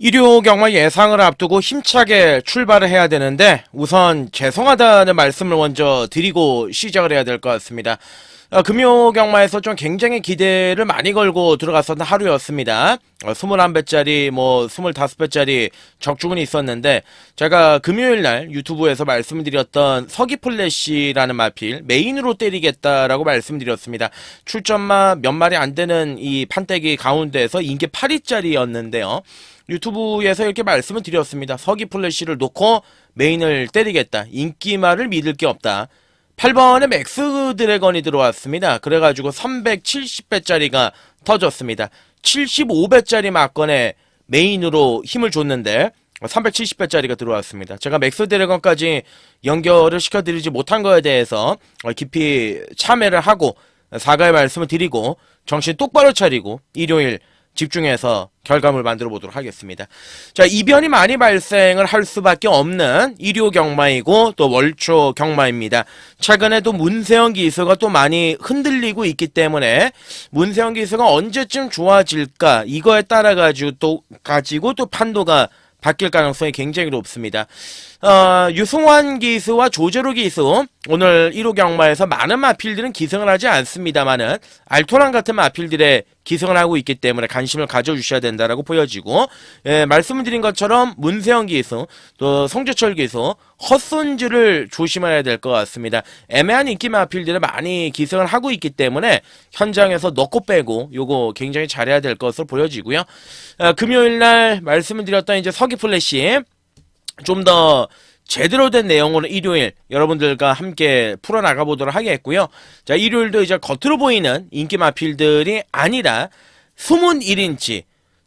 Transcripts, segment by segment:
일요 경마 예상을 앞두고 힘차게 출발을 해야 되는데 우선 죄송하다는 말씀을 먼저 드리고 시작을 해야 될 것 같습니다. 금요 경마에서 좀 굉장히 기대를 많이 걸고 들어갔었던 하루였습니다. 21배짜리 25배짜리 적중은 있었는데 제가 금요일날 유튜브에서 말씀드렸던 서기플래시라는 마필 메인으로 때리겠다라고 말씀드렸습니다. 출전마 몇 마리 안 되는 이 판때기 가운데에서 인기 8위짜리였는데요. 유튜브에서 이렇게 말씀을 드렸습니다. 서기플래시를 놓고 메인을 때리겠다. 인기말을 믿을 게 없다. 8번에 맥스 드래건이 들어왔습니다. 그래가지고 370배짜리가 터졌습니다. 75배짜리 막건에 메인으로 힘을 줬는데 370배짜리가 들어왔습니다. 제가 맥스 드래건까지 연결을 시켜드리지 못한 거에 대해서 깊이 참회를 하고 사과의 말씀을 드리고 정신 똑바로 차리고 일요일 집중해서 결과물 만들어 보도록 하겠습니다. 자, 이변이 많이 발생을 할 수밖에 없는 일요 경마이고 또 월초 경마입니다. 최근에도 문세영 기수가 또 많이 흔들리고 있기 때문에 문세영 기수가 언제쯤 좋아질까 이거에 따라 가지고 또 판도가 바뀔 가능성이 굉장히 높습니다. 유승환 기수와 조재로 기수 오늘 1호 경마에서 많은 마필들은 기승을 하지 않습니다만은 알토란 같은 마필들의 기승을 하고 있기 때문에 관심을 가져주셔야 된다라고 보여지고, 말씀을 드린 것처럼 문세영 기수 또 송재철 기수 헛손질을 조심해야 될 것 같습니다. 애매한 인기 마필들을 많이 기승을 하고 있기 때문에 현장에서 넣고 빼고 요거 굉장히 잘해야 될 것으로 보여지고요. 금요일날 말씀을 드렸던 이제 서기플래시 좀 더 제대로 된 내용으로 일요일 여러분들과 함께 풀어나가 보도록 하겠고요. 자, 일요일도 이제 겉으로 보이는 인기 마필들이 아니라 숨은 1인치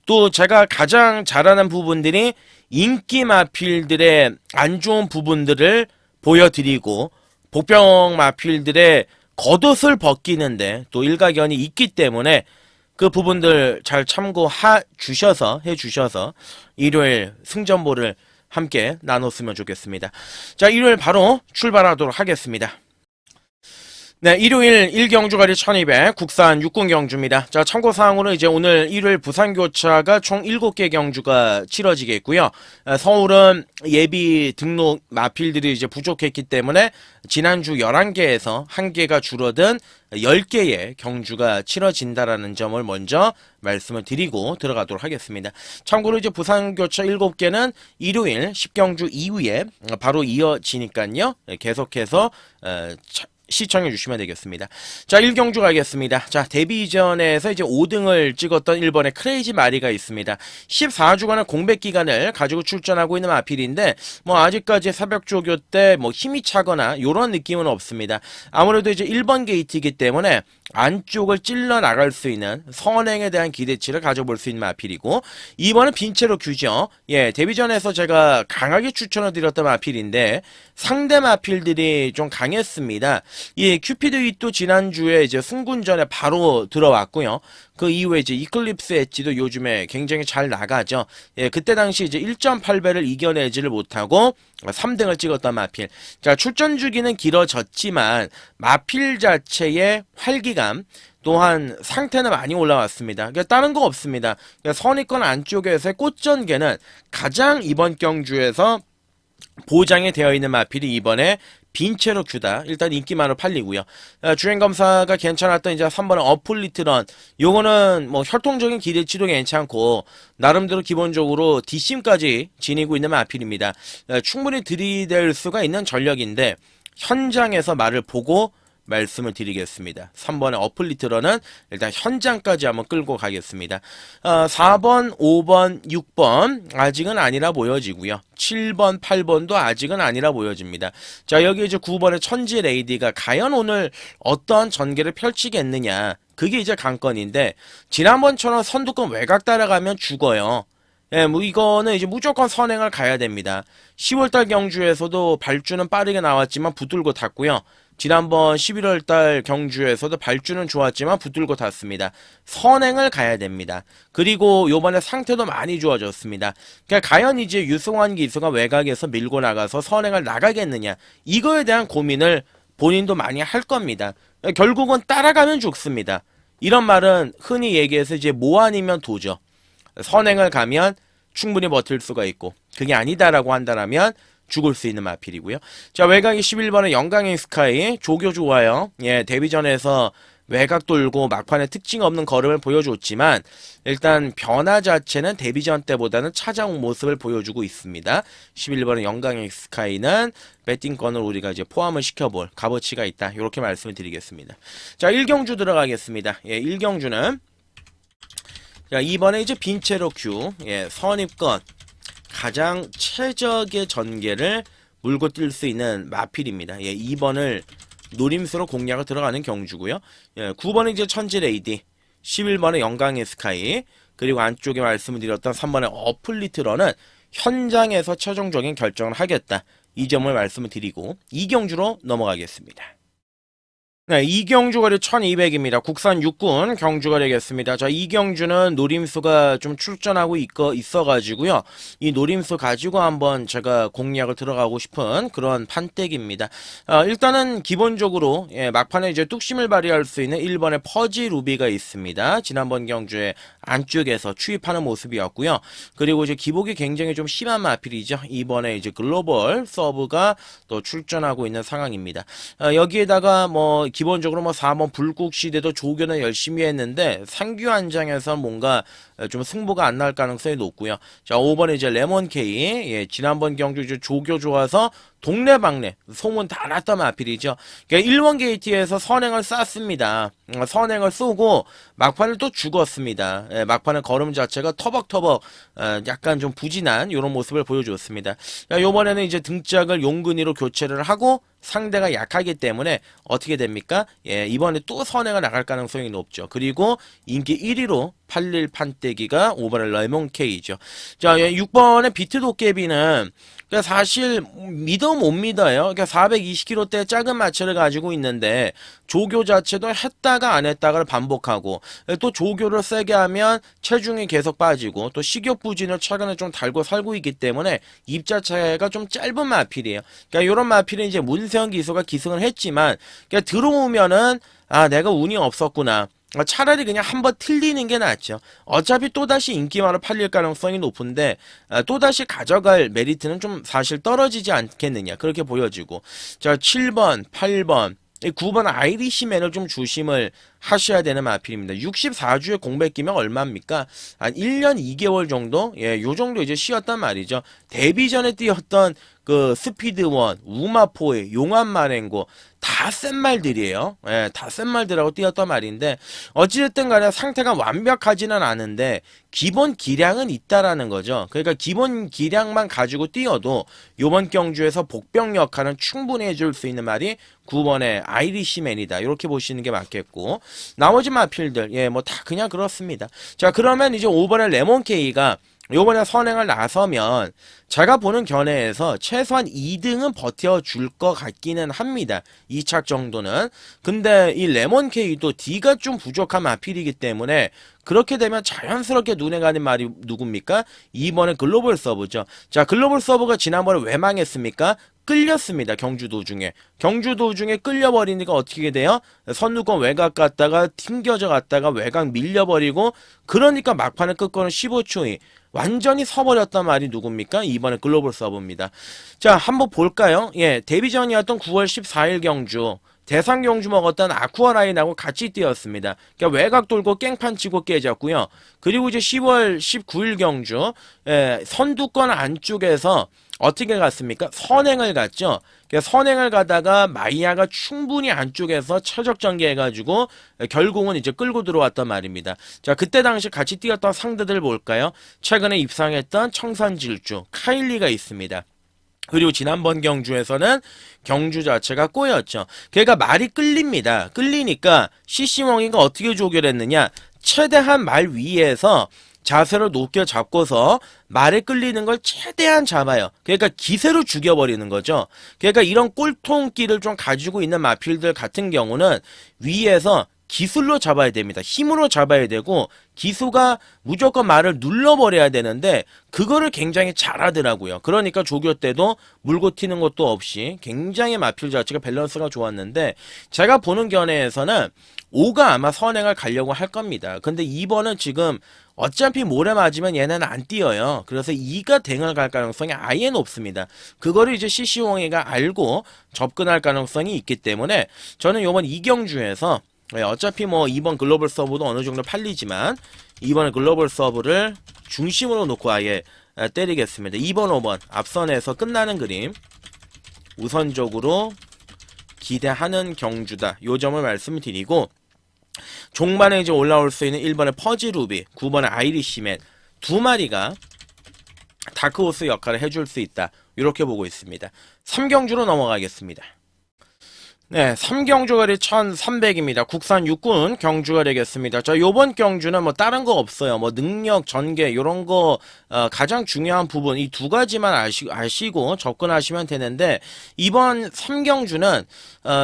또 제가 가장 잘하는 부분들이 인기 마필들의 안 좋은 부분들을 보여드리고 복병 마필들의 겉옷을 벗기는데 또 일가견이 있기 때문에 그 부분들 잘 참고해 주셔서 일요일 승전보를 함께 나눴으면 좋겠습니다. 자, 일요일 바로 출발하도록 하겠습니다. 네, 일요일 1경주가리 1200 국산 육군 경주입니다. 자, 참고사항으로 이제 오늘 일요일 부산교차가 총 7개 경주가 치러지겠고요. 서울은 예비 등록 마필들이 이제 부족했기 때문에 지난주 11개에서 1개가 줄어든 10개의 경주가 치러진다라는 점을 먼저 말씀을 드리고 들어가도록 하겠습니다. 참고로 이제 부산교차 7개는 일요일 10경주 이후에 바로 이어지니까요. 계속해서 시청해 주시면 되겠습니다. 자, 1경주 가겠습니다. 자, 데뷔 이전에서 이제 5등을 찍었던 1번의 크레이지 마리가 있습니다. 14주간의 공백 기간을 가지고 출전하고 있는 마필인데 아직까지 새벽 조교 때 힘이 차거나 요런 느낌은 없습니다. 아무래도 이제 1번 게이트이기 때문에 안쪽을 찔러 나갈 수 있는 선행에 대한 기대치를 가져볼 수 있는 마필이고, 2번은 빈체로 큐죠. 예, 데뷔전에서 제가 강하게 추천을 드렸던 마필인데 상대 마필들이 좀 강했습니다. 이 큐피드 윗도 지난주에 이제 승군전에 바로 들어왔고요. 그 이후에 이제 이클립스 엣지도 요즘에 굉장히 잘 나가죠. 예, 그때 당시 이제 1.8배를 이겨내지를 못하고 3등을 찍었던 마필. 자, 출전 주기는 길어졌지만 마필 자체의 활기감 또한 상태는 많이 올라왔습니다. 그러니까 다른 거 없습니다. 그러니까 선입권 안쪽에서의 꽃전개는 가장 이번 경주에서 보장이 되어 있는 마필이 이번에 빈체로 큐다. 일단 인기만으로 팔리고요. 주행검사가 괜찮았던 이제 3번은 어플리트런. 요거는 혈통적인 기대치도 괜찮고 나름대로 기본적으로 뒷심까지 지니고 있는 마필입니다. 충분히 들이댈 수가 있는 전력인데 현장에서 말을 보고 말씀을 드리겠습니다. 3번의 어플리트런은 일단 현장까지 한번 끌고 가겠습니다. 4번, 5번, 6번 아직은 아니라 보여지고요. 7번, 8번도 아직은 아니라 보여집니다. 자, 여기 이제 9번의 천지 레이디가 과연 오늘 어떤 전개를 펼치겠느냐, 그게 이제 관건인데 지난번처럼 선두권 외곽 따라가면 죽어요. 예, 이거는 이제 무조건 선행을 가야 됩니다. 10월달 경주에서도 발주는 빠르게 나왔지만 붙들고 탔고요. 지난번 11월달 경주에서도 발주는 좋았지만 붙들고 탔습니다. 선행을 가야 됩니다. 그리고 요번에 상태도 많이 좋아졌습니다. 그러니까 과연 이제 유승환 기수가 외곽에서 밀고 나가서 선행을 나가겠느냐, 이거에 대한 고민을 본인도 많이 할 겁니다. 결국은 따라가면 죽습니다. 이런 말은 흔히 얘기해서 이제 뭐 아니면 도죠. 선행을 가면 충분히 버틸 수가 있고, 그게 아니다라고 한다면 죽을 수 있는 마필이고요. 자, 외곽이 11번에 영광의 스카이. 조교 좋아요. 예, 데뷔전에서 외곽 돌고 막판에 특징 없는 걸음을 보여줬지만 일단 변화 자체는 데뷔전 때보다는 찾아온 모습을 보여주고 있습니다. 11번의 영광의 스카이는 배팅권을 우리가 이제 포함을 시켜볼 값어치가 있다. 이렇게 말씀을 드리겠습니다. 자, 1경주 들어가겠습니다. 예, 1경주는 자, 이번에 이제 빈체로 큐. 예, 선입권 가장 최적의 전개를 물고 뛸 수 있는 마필입니다. 예, 2번을 노림수로 공략을 들어가는 경주고요. 예, 9번은 이제 천지 레이디, 11번의 영광의 스카이, 그리고 안쪽에 말씀을 드렸던 3번의 어플리트러는 현장에서 최종적인 결정을 하겠다. 이 점을 말씀을 드리고 이 경주로 넘어가겠습니다. 네, 이경주거리 1200입니다. 국산 육군 경주거리겠습니다. 자, 이 경주는 노림수가 좀 출전하고 있어가지고요. 이 노림수 가지고 한번 제가 공략을 들어가고 싶은 그런 판때기입니다. 일단은 기본적으로 예, 막판에 이제 뚝심을 발휘할 수 있는 1번의 퍼지 루비가 있습니다. 지난번 경주에 안쪽에서 추입하는 모습이었고요. 그리고 이제 기복이 굉장히 좀 심한 마필이죠. 이번에 이제 글로벌 서브가 또 출전하고 있는 상황입니다. 여기에다가 뭐 기본적으로 뭐 4번 불국 시대도 조교는 열심히 했는데 상규 한장에서 뭔가 좀 승부가 안 날 가능성이 높고요. 자, 5번에 이제 레몬케이. 예, 지난번 경주 이제 조교 좋아서 동네방네 소문 다 났던 마필이죠. 그러니까 1번 게이트에서 선행을 쐈습니다. 선행을 쏘고 막판을 또 죽었습니다. 예, 막판의 걸음 자체가 터벅터벅 약간 좀 부진한 이런 모습을 보여줬습니다. 요번에는 이제 등짝을 용근이로 교체를 하고 상대가 약하기 때문에 어떻게 됩니까? 예, 이번에 또 선행을 나갈 가능성이 높죠. 그리고 인기 1위로 팔릴 판때기가 5번의 레몬케이죠. 자, 6번의 비트 도깨비는 그러니까 사실 믿어 못 믿어요. 그러니까 420kg대 작은 마체를 가지고 있는데 조교 자체도 했다가 안 했다가를 반복하고 또 조교를 세게 하면 체중이 계속 빠지고 또 식욕 부진을 최근에 좀 달고 살고 있기 때문에 입 자체가 좀 짧은 마필이에요. 그러니까 이런 마필은 이제 문세영 기수가 기승을 했지만 그러니까 들어오면은 아, 내가 운이 없었구나. 차라리 그냥 한번 틀리는 게 낫죠. 어차피 또다시 인기만으로 팔릴 가능성이 높은데 또다시 가져갈 메리트는 좀 사실 떨어지지 않겠느냐 그렇게 보여지고. 자, 7번 8번 9번 아이리시맨을 좀 조심을 하셔야 되는 마필입니다. 64주에 공백 기면 얼마입니까? 한 1년 2개월 정도? 예, 요 정도 이제 쉬었단 말이죠. 데뷔 전에 뛰었던 그 스피드원, 우마포의 용암만행고 다 센 말들이에요. 예, 다 센 말들하고 뛰었단 말인데 어찌됐든 간에 상태가 완벽하지는 않은데 기본 기량은 있다라는 거죠. 그러니까 기본 기량만 가지고 뛰어도 요번 경주에서 복병 역할은 충분히 해줄 수 있는 말이 9번의 아이리시맨이다. 이렇게 보시는 게 맞겠고 나머지 마필들 예, 뭐 다 그냥 그렇습니다. 자, 그러면 이제 5번의 레몬케이가 요번에 선행을 나서면 제가 보는 견해에서 최소한 2등은 버텨줄 것 같기는 합니다. 2착 정도는. 근데 이 레몬케이도 D가 좀 부족한 마필이기 때문에 그렇게 되면 자연스럽게 눈에 가는 말이 누굽니까? 2번에 글로벌 서브죠. 자, 글로벌 서브가 지난번에 왜 망했습니까? 끌렸습니다. 경주 도중에. 경주 도중에 끌려버리니까 어떻게 돼요? 선두권 외곽 갔다가 튕겨져 갔다가 외곽 밀려버리고 그러니까 막판에 끝거는 15초이. 완전히 서버렸단 말이 누굽니까? 이번에 글로벌 서브입니다. 자, 한번 볼까요? 예, 데뷔전이었던 9월 14일 경주. 대상 경주 먹었던 아쿠아라인하고 같이 뛰었습니다. 그러니까 외곽 돌고 깽판 치고 깨졌고요. 그리고 이제 10월 19일 경주 예, 선두권 안쪽에서 어떻게 갔습니까? 선행을 갔죠. 선행을 가다가 마이야가 충분히 안쪽에서 최적 전개해가지고 결국은 이제 끌고 들어왔단 말입니다. 자, 그때 당시 같이 뛰었던 상대들 볼까요? 최근에 입상했던 청산질주 카일리가 있습니다. 그리고 지난번 경주에서는 경주 자체가 꼬였죠. 걔가 말이 끌립니다. 끌리니까 CC멍이가 어떻게 조결했느냐? 최대한 말 위에서 자세를 높게 잡고서 말에 끌리는 걸 최대한 잡아요. 그러니까 기세로 죽여버리는 거죠. 그러니까 이런 꼴통기를 좀 가지고 있는 마필들 같은 경우는 위에서 기술로 잡아야 됩니다. 힘으로 잡아야 되고 기수가 무조건 말을 눌러버려야 되는데 그거를 굉장히 잘하더라고요. 그러니까 조교 때도 물고 튀는 것도 없이 굉장히 마필 자체가 밸런스가 좋았는데 제가 보는 견해에서는 5가 아마 선행을 가려고 할 겁니다. 근데 2번은 지금 어차피 모래 맞으면 얘는 안 뛰어요. 그래서 2가 댕을 갈 가능성이 아예 높습니다. 그거를 이제 CC홍이가 알고 접근할 가능성이 있기 때문에 저는 요번 이경주에서 어차피 뭐 2번 글로벌 서브도 어느 정도 팔리지만 2번의 글로벌 서브를 중심으로 놓고 아예 때리겠습니다. 2번, 5번 앞선에서 끝나는 그림 우선적으로 기대하는 경주다. 요 점을 말씀드리고 종반에 이제 올라올 수 있는 1번의 퍼지루비, 9번의 아이리시맨 두 마리가 다크호스 역할을 해줄 수 있다. 이렇게 보고 있습니다. 3경주로 넘어가겠습니다. 네, 3경주거리 1300입니다. 국산 육군 경주가 되겠습니다. 자, 요번 경주는 뭐 다른 거 없어요. 뭐 능력, 전개 요런 거 가장 중요한 부분 이 두 가지만 아시고 접근하시면 되는데 이번 3경주는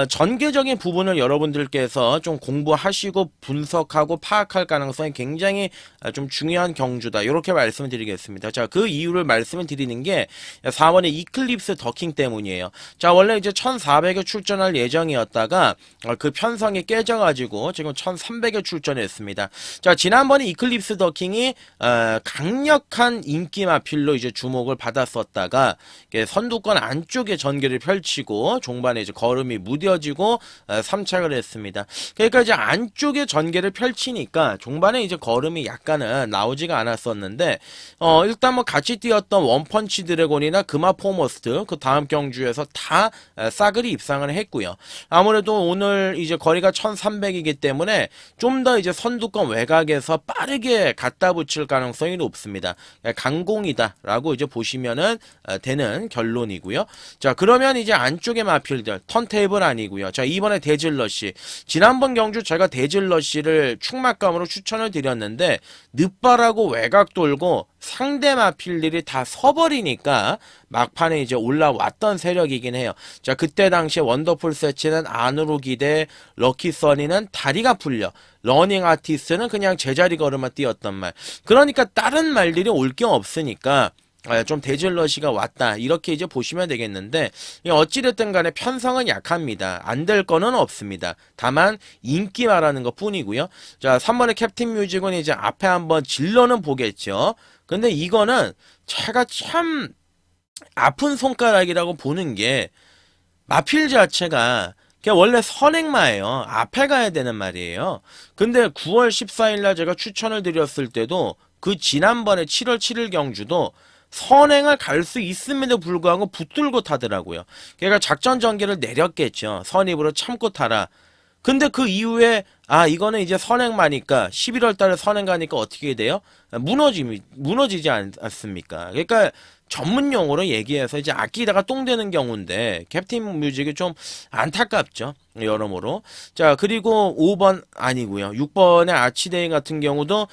전개적인 부분을 여러분들께서 좀 공부하시고 분석하고 파악할 가능성이 굉장히 좀 중요한 경주다. 이렇게 말씀을 드리겠습니다. 자, 그 이유를 말씀을 드리는 게 4번의 이클립스 더킹 때문이에요. 자, 원래 이제 1400에 출전할 예정이었다가 그 편성이 깨져가지고 지금 1300에 출전했습니다. 자, 지난번에 이클립스 더킹이 강력한 인기 마필로 이제 주목을 받았었다가 선두권 안쪽에 전개를 펼치고 종반에 이제 걸음이 무뎌지고 3착을 했습니다. 그러니까 이제 안쪽에 전개를 펼치니까 종반에 이제 걸음이 약간은 나오지가 않았었는데 일단 뭐 같이 뛰었던 원펀치 드래곤이나 금화 포머스트 그 다음 경주에서 다 싸그리 입상을 했고요. 아무래도 오늘 이제 거리가 1300이기 때문에 좀 더 이제 선두권 외곽에서 빠르게 갖다 붙일 가능성이 높습니다. 강공이다라고 이제 보시면은 되는 결론이고요. 자, 그러면 이제 안쪽의 마필들 턴테이블 아니고요. 자, 이번에 데즐러시 지난번 경주 제가 데즐러시를 축막감으로 추천을 드렸는데 늦바라고 외곽 돌고 상대 마필들이 다 서버리니까 막판에 이제 올라왔던 세력이긴 해요. 자, 그때 당시에 원더풀 세치는 안으로 기대, 럭키 써니는 다리가 풀려, 러닝 아티스트는 그냥 제자리 걸음만 뛰었던 말. 그러니까 다른 말들이 올 게 없으니까 좀 데즐러시가 왔다 이렇게 이제 보시면 되겠는데 어찌됐든 간에 편성은 약합니다. 안 될 거는 없습니다. 다만 인기 말하는 것 뿐이고요. 자, 3번의 캡틴 뮤직은 이제 앞에 한번 질러는 보겠죠. 근데 이거는 제가 참 아픈 손가락이라고 보는 게 마필 자체가 그냥 원래 선행마예요. 앞에 가야 되는 말이에요. 근데 9월 14일날 제가 추천을 드렸을 때도 그 지난번에 7월 7일 경주도 선행을 갈 수 있음에도 불구하고 붙들고 타더라고요. 그러니까 작전 전개를 내렸겠죠. 선입으로 참고 타라. 근데 그 이후에 이거는 이제 선행마니까 11월 달에 선행 가니까 어떻게 돼요? 무너지지 않습니까? 그러니까 전문 용어로 얘기해서 이제 아끼다가 똥 되는 경우인데 캡틴 뮤직이 좀 안타깝죠. 여러모로. 자, 그리고 5번 아니고요. 6번의 아치데이 같은 경우도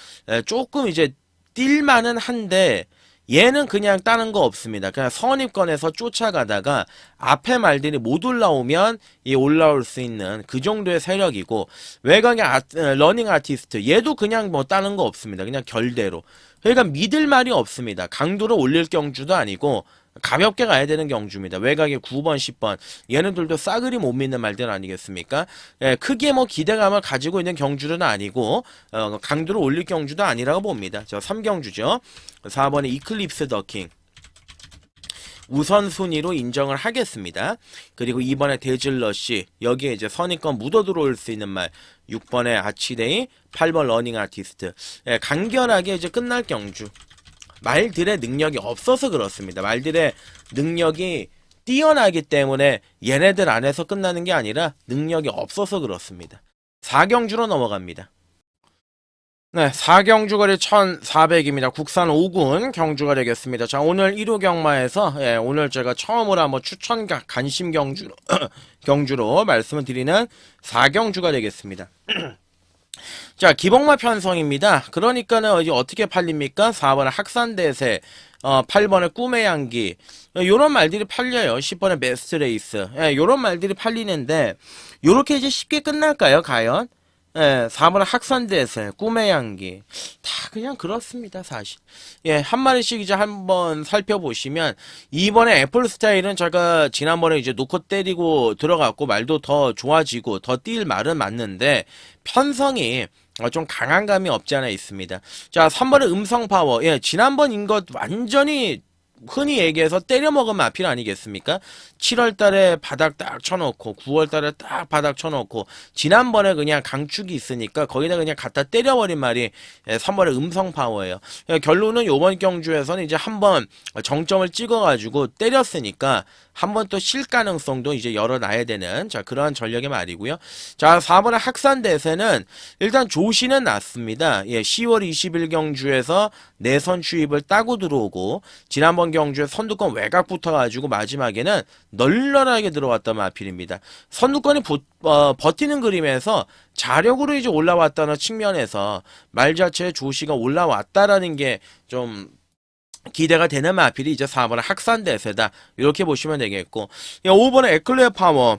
조금 이제 뛸만은 한데 얘는 그냥 다른 거 없습니다. 그냥 선입권에서 쫓아가다가 앞에 말들이 못 올라오면 이 올라올 수 있는 그 정도의 세력이고 외곽의 러닝 아티스트 얘도 그냥 뭐 다른 거 없습니다. 그냥 결대로. 그러니까 믿을 말이 없습니다. 강도를 올릴 경주도 아니고 가볍게 가야 되는 경주입니다. 외곽에 9번, 10번 얘네들도 싸그리 못 믿는 말들 아니겠습니까? 크게 뭐 기대감을 가지고 있는 경주는 아니고 강도를 올릴 경주도 아니라고 봅니다. 저 3경주죠. 4번에 이클립스 더킹 우선순위로 인정을 하겠습니다. 그리고 2번에 데즐러시 여기에 이제 선입권 묻어 들어올 수 있는 말 6번에 아치데이 8번 러닝 아티스트 간결하게 이제 끝날 경주 말들의 능력이 없어서 그렇습니다. 말들의 능력이 뛰어나기 때문에 얘네들 안에서 끝나는 게 아니라 능력이 없어서 그렇습니다. 4경주로 넘어갑니다. 네, 4경주거리 1400입니다. 국산 5군 경주가 되겠습니다. 자, 오늘 1호 경마에서 오늘 제가 처음으로 한번 추천 관심 경주로 말씀을 드리는 4경주가 되겠습니다. 자, 기복마 편성입니다. 그러니까는 이제 어떻게 팔립니까? 4번에 학산대세, 8번에 꿈의 향기, 요런 말들이 팔려요. 10번에 베스트 레이스, 요런 말들이 팔리는데, 요렇게 이제 쉽게 끝날까요, 과연? 예, 4번은 학산대세, 꿈의 향기. 다 그냥 그렇습니다, 사실. 예, 한 마리씩 이제 한번 살펴보시면, 이번에 애플 스타일은 제가 지난번에 이제 놓고 때리고 들어갔고, 말도 더 좋아지고, 더 뛸 말은 맞는데, 편성이 좀 강한 감이 없지 않아 있습니다. 자, 3번은 음성 파워. 예, 지난번인 것 완전히 흔히 얘기해서 때려먹은 마필 아니겠습니까? 7월 달에 바닥 딱 쳐놓고 9월 달에 딱 바닥 쳐놓고 지난번에 그냥 강축이 있으니까 거기다 그냥 갖다 때려버린 말이 3번의 음성 파워예요. 결론은 요번 경주에서는 이제 한번 정점을 찍어가지고 때렸으니까 한번 또 실 가능성도 이제 열어놔야 되는 자 그러한 전략의 말이고요. 자 4번의 학산 대세는 일단 조시는 났습니다. 예, 10월 20일 경주에서 내선 추입을 따고 들어오고 지난번 경주에 선두권 외곽 붙어가지고 마지막에는 널널하게 들어왔던 마필입니다. 선두권이 버티는 그림에서 자력으로 이제 올라왔다는 측면에서 말 자체에 조시가 올라왔다라는 게 좀 기대가 되는 마필이 이제 4번의 학산대세다. 이렇게 보시면 되겠고 5번의 에클레어 파워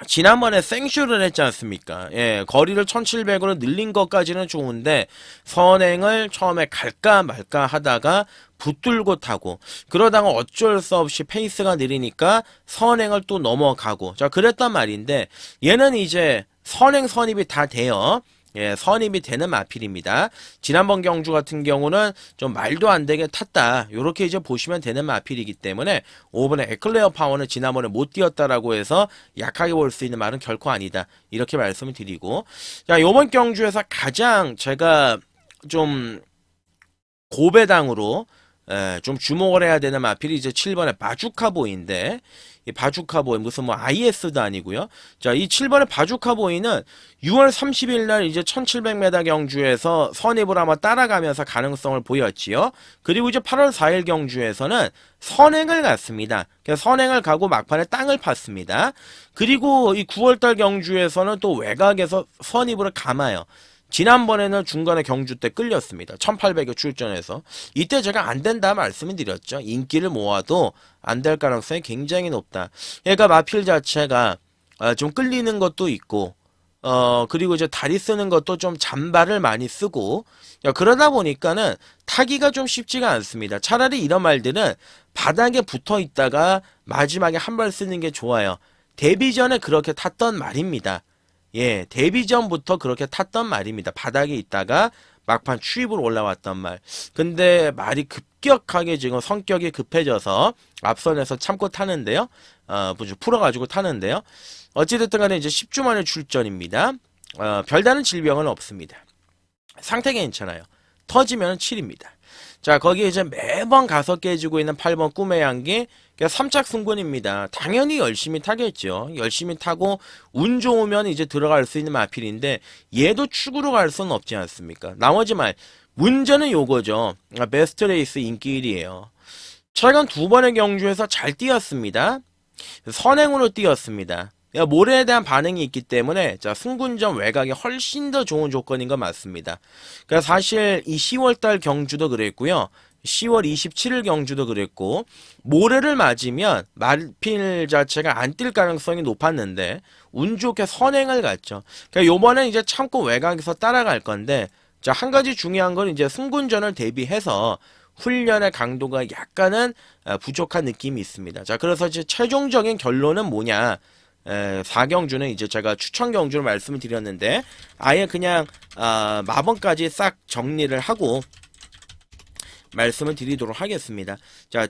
지난번에 생쇼를 했지 않습니까? 예, 거리를 1700으로 늘린 것까지는 좋은데 선행을 처음에 갈까 말까 하다가 붙들고 타고 그러다가 어쩔 수 없이 페이스가 느리니까 선행을 또 넘어가고 자 그랬단 말인데 얘는 이제 선행 선입이 다 돼요. 예, 선입이 되는 마필입니다. 지난번 경주 같은 경우는 좀 말도 안 되게 탔다. 요렇게 이제 보시면 되는 마필이기 때문에 5번의 에클레어 파워는 지난번에 못 뛰었다라고 해서 약하게 볼 수 있는 말은 결코 아니다. 이렇게 말씀을 드리고 자, 요번 경주에서 가장 제가 좀 고배당으로 좀 주목을 해야 되는 마필이 이제 7번의 바주카보이인데 이 바주카보이 무슨 뭐 IS도 아니고요. 자, 이 7번의 바주카보이는 6월 30일 날 이제 1700m 경주에서 선입을 아마 따라가면서 가능성을 보였지요. 그리고 이제 8월 4일 경주에서는 선행을 갔습니다. 선행을 가고 막판에 땅을 팠습니다. 그리고 이 9월달 경주에서는 또 외곽에서 선입을 감아요. 지난번에는 중간에 경주 때 끌렸습니다. 1800여 출전해서 이때 제가 안 된다 말씀을 드렸죠. 인기를 모아도 안 될 가능성이 굉장히 높다. 그러니까 마필 자체가 좀 끌리는 것도 있고 그리고 이제 다리 쓰는 것도 좀 잔발을 많이 쓰고 그러다 보니까는 타기가 좀 쉽지가 않습니다. 차라리 이런 말들은 바닥에 붙어 있다가 마지막에 한 발 쓰는 게 좋아요. 데뷔 전에 그렇게 탔던 말입니다. 예, 데뷔 전부터 그렇게 탔던 말입니다. 바닥에 있다가 막판 추입으로 올라왔던 말. 근데 말이 급격하게 지금 성격이 급해져서 앞선에서 참고 타는데요. 풀어가지고 타는데요. 어찌됐든 간에 이제 10주 만에 출전입니다. 별다른 질병은 없습니다. 상태 괜찮아요. 터지면 7입니다. 자, 거기에 이제 매번 가서 깨지고 있는 8번 꿈의 향기, 3착 승군입니다. 당연히 열심히 타겠죠. 열심히 타고 운 좋으면 이제 들어갈 수 있는 마필인데 얘도 축으로 갈 수는 없지 않습니까? 나머지 말 문제는 요거죠. 베스트 레이스 인기 1위에요. 최근 두 번의 경주에서 잘 뛰었습니다. 선행으로 뛰었습니다. 모래에 대한 반응이 있기 때문에 자 승군점 외곽이 훨씬 더 좋은 조건인 건 맞습니다. 그러니까 사실 이 10월달 경주도 그랬고요. 10월 27일 경주도 그랬고 모래를 맞으면 말필 자체가 안 뛸 가능성이 높았는데 운 좋게 선행을 갔죠. 그러니까 요번엔 이제 참고 외곽에서 따라갈 건데 자 한 가지 중요한 건 이제 승군전을 대비해서 훈련의 강도가 약간은 부족한 느낌이 있습니다. 자 그래서 이제 최종적인 결론은 뭐냐? 4경주는 이제 제가 추천 경주를 말씀을 드렸는데 아예 그냥 마번까지 싹 정리를 하고 말씀을 드리도록 하겠습니다. 자,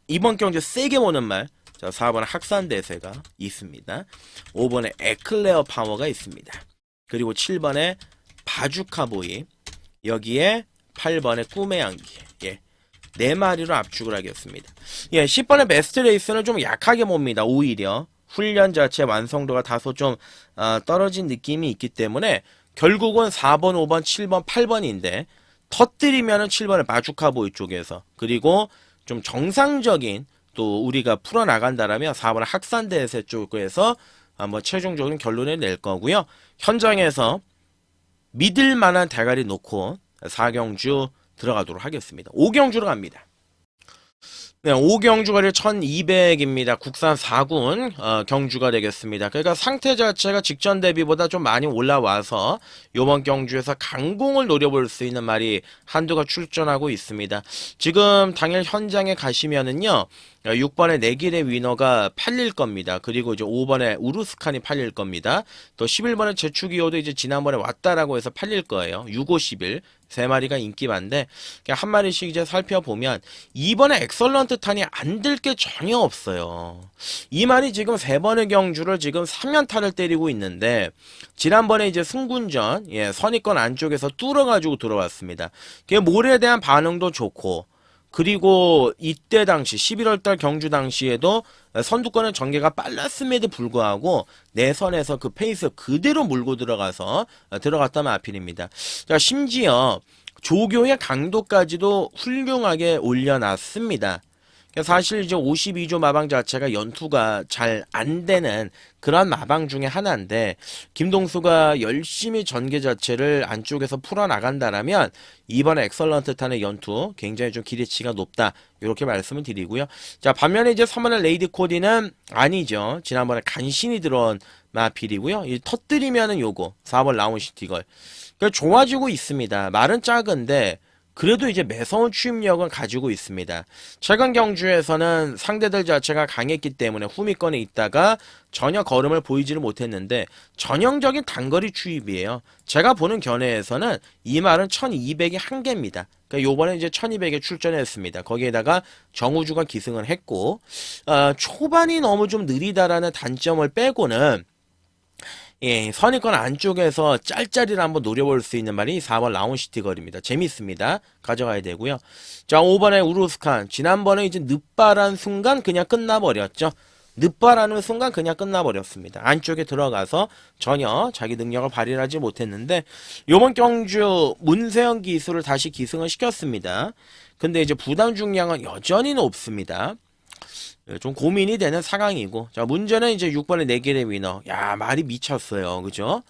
이번 경주 세게 보는 말. 자, 4번에 학산대세가 있습니다. 5번에 에클레어 파워가 있습니다. 그리고 7번에 바주카보이. 여기에 8번에 꿈의 향기. 예. 4마리로 압축을 하겠습니다. 예, 10번의 베스트 레이스는 좀 약하게 봅니다. 오히려. 훈련 자체 완성도가 다소 좀 떨어진 느낌이 있기 때문에 결국은 4번, 5번, 7번, 8번인데 터뜨리면은 7번의 바주카보이 쪽에서 그리고 좀 정상적인 또 우리가 풀어나간다라면 4번의 학산대세 쪽에서 한번 최종적인 결론을 낼 거고요. 현장에서 믿을 만한 대가리 놓고 4경주 들어가도록 하겠습니다. 5경주로 갑니다. 네, 5경주가 1200입니다. 국산 4군 경주가 되겠습니다. 그러니까 상태 자체가 직전 대비보다 좀 많이 올라와서 요번 경주에서 강공을 노려볼 수 있는 말이 한두가 출전하고 있습니다. 지금 당일 현장에 가시면은요. 6번에 내길의 위너가 팔릴 겁니다. 그리고 이제 5번에 우루스칸이 팔릴 겁니다. 또 11번에 제축이오도 이제 지난번에 왔다라고 해서 팔릴 거예요. 6, 5, 11 세 마리가 인기 많은데 한 마리씩 이제 살펴보면 2번에 엑설런트 탄이 안 들 게 전혀 없어요. 이 말이 지금 세 번의 경주를 지금 3연타를 때리고 있는데 지난번에 이제 승군전 선입권 안쪽에서 뚫어가지고 들어왔습니다. 몰에 대한 반응도 좋고 그리고 이때 당시 11월달 경주 당시에도 선두권의 전개가 빨랐음에도 불구하고 내선에서 그 페이스 그대로 몰고 들어가서 들어갔다면 아필입니다. 자, 심지어 조교의 강도까지도 훌륭하게 올려놨습니다. 사실 이제 52조 마방 자체가 연투가 잘 안 되는 그런 마방 중에 하나인데 김동수가 열심히 전개 자체를 안쪽에서 풀어나간다라면 이번에 엑설런트 탄의 연투 굉장히 좀 기대치가 높다 이렇게 말씀을 드리고요. 자, 반면에 이제 3번의 레이디 코디는 아니죠. 지난번에 간신히 들어온 마필이고요. 이 터뜨리면은 요거 4번 라운시티걸 그러니까 좋아지고 있습니다. 말은 작은데 그래도 이제 매서운 추임력은 가지고 있습니다. 최근 경주에서는 상대들 자체가 강했기 때문에 후미권에 있다가 전혀 걸음을 보이지를 못했는데 전형적인 단거리 추입이에요. 제가 보는 견해에서는 이 말은 1200이 한계입니다. 그러니까 요번에 이제 1200에 출전했습니다. 거기에다가 정우주가 기승을 했고 초반이 너무 좀 느리다라는 단점을 빼고는 선입권 안쪽에서 짤짤이를 한번 노려볼 수 있는 말이 4번 라운시티 걸입니다. 재밌습니다. 가져가야 되고요. 자, 5번에 우루스칸. 지난번에 이제 늦바란 순간 그냥 끝나버렸죠. 늦바라는 순간 그냥 끝나버렸습니다. 안쪽에 들어가서 전혀 자기 능력을 발휘하지 못했는데 요번 경주 문세영 기술을 다시 기승을 시켰습니다. 근데 이제 부담 중량은 여전히 높습니다. 좀 고민이 되는 상황이고 자 문제는 이제 6번의 내길의 위너 야 말이 미쳤어요 그죠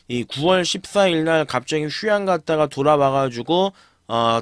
이 9월 14일 날 갑자기 휴양 갔다가 돌아와가지고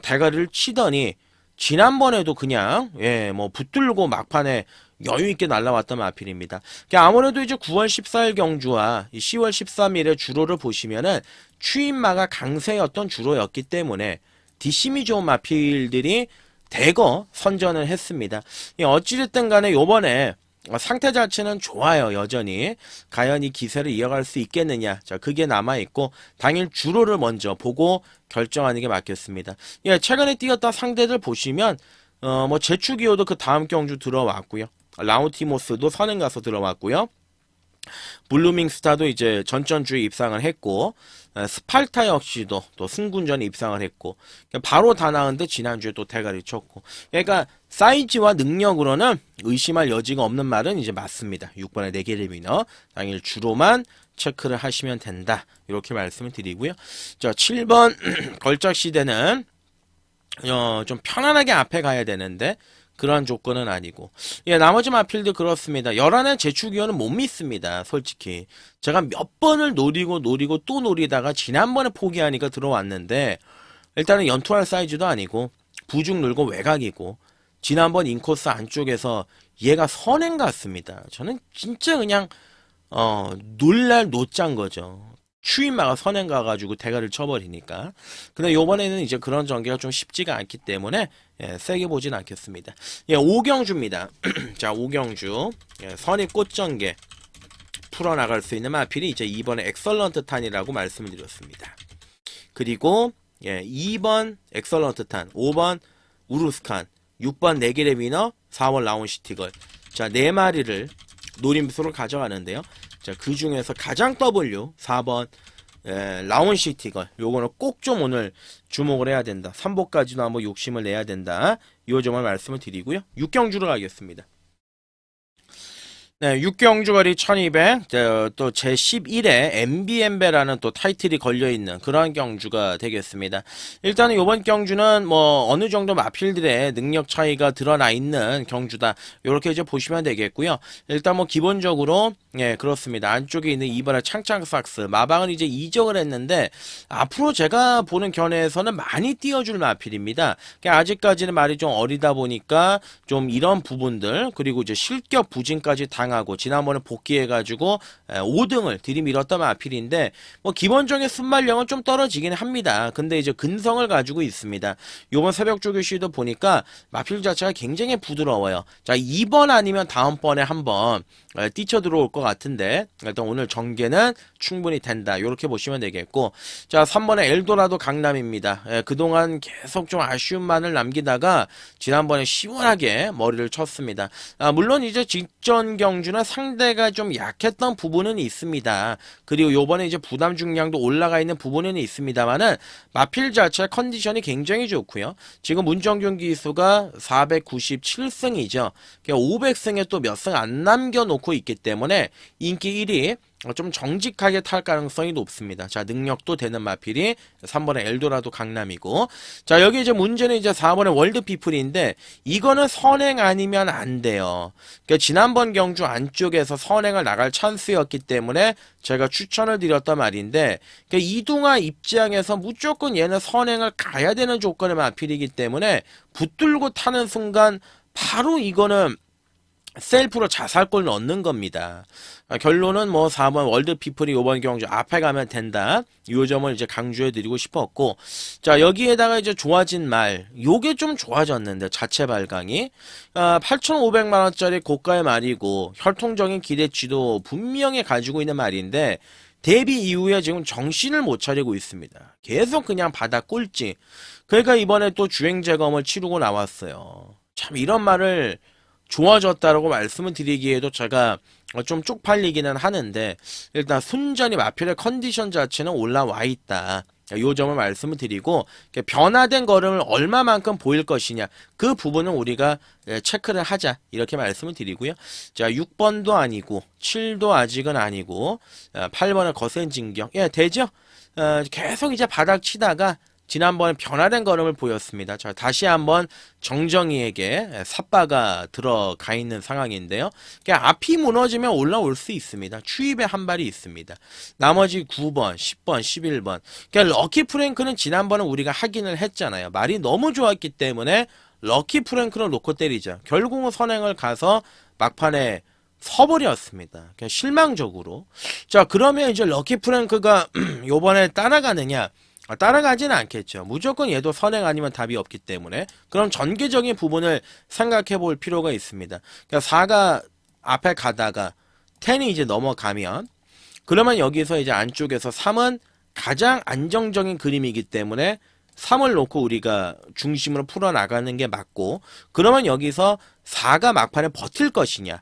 대가리를 치더니 지난번에도 그냥 뭐 붙들고 막판에 여유있게 날라왔다면 아필입니다. 아무래도 이제 9월 14일 경주와 10월 13일의 주로를 보시면은 추임마가 강세였던 주로였기 때문에 뒷심이 좋은 마필들이 대거 선전을 했습니다. 어찌됐든 간에 요번에 상태 자체는 좋아요. 여전히 과연 이 기세를 이어갈 수 있겠느냐 자 그게 남아있고 당일 주로를 먼저 보고 결정하는 게 맞겠습니다. 최근에 뛰었던 상대들 보시면 뭐 제축이오도 그 다음 경주 들어왔고요. 라우티모스도 선행 가서 들어왔고요. 블루밍 스타도 이제 전전주에 입상을 했고 스팔타 역시도 또 승군전에 입상을 했고 바로 다 나은데 지난주에 또 대가리 쳤고 그러니까 사이즈와 능력으로는 의심할 여지가 없는 말은 이제 맞습니다. 6번의 내길의 위너 당일 주로만 체크를 하시면 된다 이렇게 말씀을 드리고요. 자 7번 걸작시대는 좀 편안하게 앞에 가야 되는데 그러한 조건은 아니고 나머지 마필도 그렇습니다. 11의 제축위원은 못 믿습니다. 솔직히 제가 몇 번을 노리고 또 노리다가 지난번에 포기하니까 들어왔는데 일단은 연투할 사이즈도 아니고 부중 늘고 외곽이고 지난번 인코스 안쪽에서 얘가 선행 같습니다. 저는 진짜 그냥 놀랄 노짠 거죠. 추임마가 선행 가가지고 대가를 쳐버리니까. 근데 요번에는 이제 그런 전개가 좀 쉽지가 않기 때문에 세게 보진 않겠습니다. 5경주입니다. 자 5경주 선입 꽃전개 풀어나갈 수 있는 마필이 이제 2번에 엑설런트 탄이라고 말씀을 드렸습니다. 그리고 2번 엑설런트 탄 5번 우루스칸 6번 내길의 위너 4번 라운시티걸 자 4마리를 노림수로 가져가는데요. 자, 그 중에서 가장 W 4번 라운시티걸 요거는 꼭 좀 오늘 주목을 해야 된다. 3보까지도 한번 욕심을 내야 된다. 요 점을 말씀을 드리고요. 6경주로 가겠습니다. 네, 6경주거리 1200, 또 제11회 MB엠베라는 또 타이틀이 걸려있는 그러한 경주가 되겠습니다. 일단은 이번 경주는 뭐 어느 정도 마필들의 능력 차이가 드러나 있는 경주다. 이렇게 이제 보시면 되겠고요. 일단 뭐 기본적으로 예, 그렇습니다. 안쪽에 있는 이번에 창창삭스 마방은 이제 이적을 했는데 앞으로 제가 보는 견해에서는 많이 띄워줄 마필입니다. 그러니까 아직까지는 말이 좀 어리다 보니까 좀 이런 부분들 그리고 이제 실격 부진까지 당하고 지난번에 복귀해가지고 5등을 들이밀었던 마필인데 뭐 기본적인 순발력은 좀 떨어지긴 합니다. 근데 이제 근성을 가지고 있습니다. 요번 새벽조 교시도 보니까 마필 자체가 굉장히 부드러워요. 자, 이번 아니면 다음번에 한번 뛰쳐 들어올 것 같은데 일단 오늘 전개는 충분히 된다. 이렇게 보시면 되겠고, 자, 3번에 엘도라도 강남입니다. 그동안 계속 좀 아쉬움만을 남기다가 지난번에 시원하게 머리를 쳤습니다. 물론 이제 직전 경주는 상대가 좀 약했던 부분은 있습니다. 그리고 요번에 이제 부담 중량도 올라가 있는 부분은 있습니다만은 마필 자체 컨디션이 굉장히 좋고요. 지금 문정균 기수가 497승이죠. 500승에 또 몇 승 안 남겨놓고 있기 때문에 인기 1위 좀 정직하게 탈 가능성이 높습니다. 자, 능력도 되는 마필이 3번에 엘도라도 강남이고, 자, 여기 이제 문제는 이제 4번에 월드피플인데 이거는 선행 아니면 안 돼요. 그러니까 지난번 경주 안쪽에서 선행을 나갈 찬스였기 때문에 제가 추천을 드렸단 말인데, 그러니까 이동아 입장에서 무조건 얘는 선행을 가야 되는 조건의 마필이기 때문에 붙들고 타는 순간 바로 이거는 셀프로 자살골 넣는 겁니다. 결론은 뭐 4번 월드피플이 이번 경주 앞에 가면 된다. 요 점을 이제 강조해 드리고 싶었고, 자, 여기에다가 이제 좋아진 말, 요게 좀 좋아졌는데 자체 발광이 8,500만원짜리 고가의 말이고 혈통적인 기대치도 분명히 가지고 있는 말인데 데뷔 이후에 지금 정신을 못 차리고 있습니다. 계속 그냥 바닥 꼴찌. 그러니까 이번에 또 주행 재검을 치르고 나왔어요. 참 이런 말을 좋아졌다라고 말씀을 드리기에도 제가 좀 쪽팔리기는 하는데, 일단 순전히 마필의 컨디션 자체는 올라와 있다. 요 점을 말씀을 드리고, 변화된 걸음을 얼마만큼 보일 것이냐, 그 부분은 우리가 체크를 하자, 이렇게 말씀을 드리고요. 자, 6번도 아니고 7도 아직은 아니고 8번은 거센 진경, 예, 되죠? 계속 이제 바닥 치다가 지난번에 변화된 걸음을 보였습니다. 자, 다시 한번 정정희에게 삿바가 들어가 있는 상황인데요. 그러니까 앞이 무너지면 올라올 수 있습니다. 추입에 한 발이 있습니다. 나머지 9번, 10번, 11번. 그러니까 럭키 프랭크는 지난번에 우리가 확인을 했잖아요. 말이 너무 좋았기 때문에 럭키 프랭크를 놓고 때리자. 결국은 선행을 가서 막판에 서버렸습니다. 그냥 실망적으로. 자, 그러면 이제 럭키 프랭크가 요번에 따라가느냐? 따라가지는 않겠죠. 무조건 얘도 선행 아니면 답이 없기 때문에. 그럼 전개적인 부분을 생각해 볼 필요가 있습니다. 그러니까 4가 앞에 가다가 10이 이제 넘어가면, 그러면 여기서 이제 안쪽에서 3은 가장 안정적인 그림이기 때문에 3을 놓고 우리가 중심으로 풀어나가는 게 맞고, 그러면 여기서 4가 막판에 버틸 것이냐.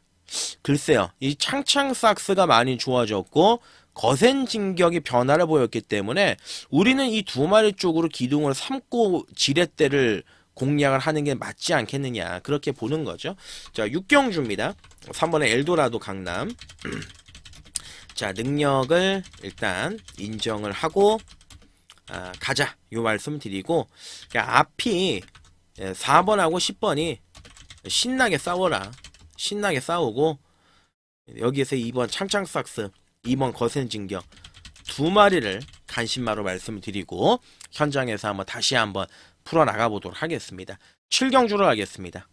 글쎄요. 이 창창삭스가 많이 좋아졌고 거센 진격이 변화를 보였기 때문에 우리는 이 두 마리 쪽으로 기둥을 삼고 지렛대를 공략을 하는 게 맞지 않겠느냐, 그렇게 보는 거죠. 자, 6경주입니다. 3번에 엘도라도 강남. 자, 능력을 일단 인정을 하고 가자, 요 말씀 드리고, 앞이 4번하고 10번이 신나게 싸워라. 신나게 싸우고, 여기에서 2번 창창삭스, 2번 거센 진격 두 마리를 간신마로 말씀을 드리고 현장에서 한번 다시 한번 풀어나가 보도록 하겠습니다. 7경주로 가겠습니다.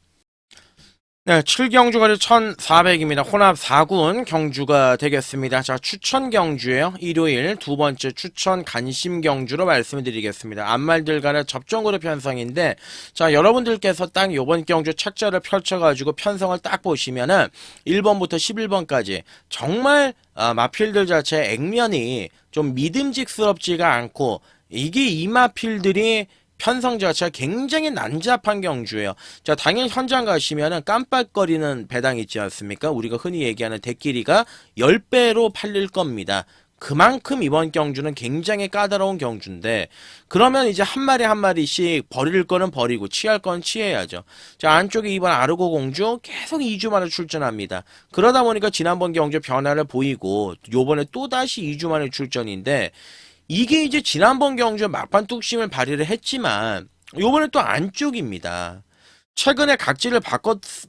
네, 7경주가 1400입니다. 혼합 4군 경주가 되겠습니다. 자, 추천 경주예요. 일요일 두 번째 추천 간심 경주로 말씀을 드리겠습니다. 앞말들 간의 접종그룹 편성인데, 자, 여러분들께서 딱 요번 경주 책자를 펼쳐가지고 편성을 딱 보시면은 1번부터 11번까지 정말 마필들 자체의 액면이 좀 믿음직스럽지가 않고, 이게 이 마필들이 편성 자체가 굉장히 난잡한 경주예요. 자, 당연히 현장 가시면은 깜빡거리는 배당 있지 않습니까? 우리가 흔히 얘기하는 대끼리가 10배로 팔릴 겁니다. 그만큼 이번 경주는 굉장히 까다로운 경주인데, 그러면 이제 한 마리 한 마리씩 버릴 거는 버리고 취할 건 취해야죠. 자, 안쪽에 이번 아르고 공주 계속 2주 만에 출전합니다. 그러다 보니까 지난번 경주 변화를 보이고 요번에 또다시 2주 만에 출전인데, 이게 이제 지난번 경주 막판 뚝심을 발휘를 했지만 요번에 또 안쪽입니다. 최근에 각지를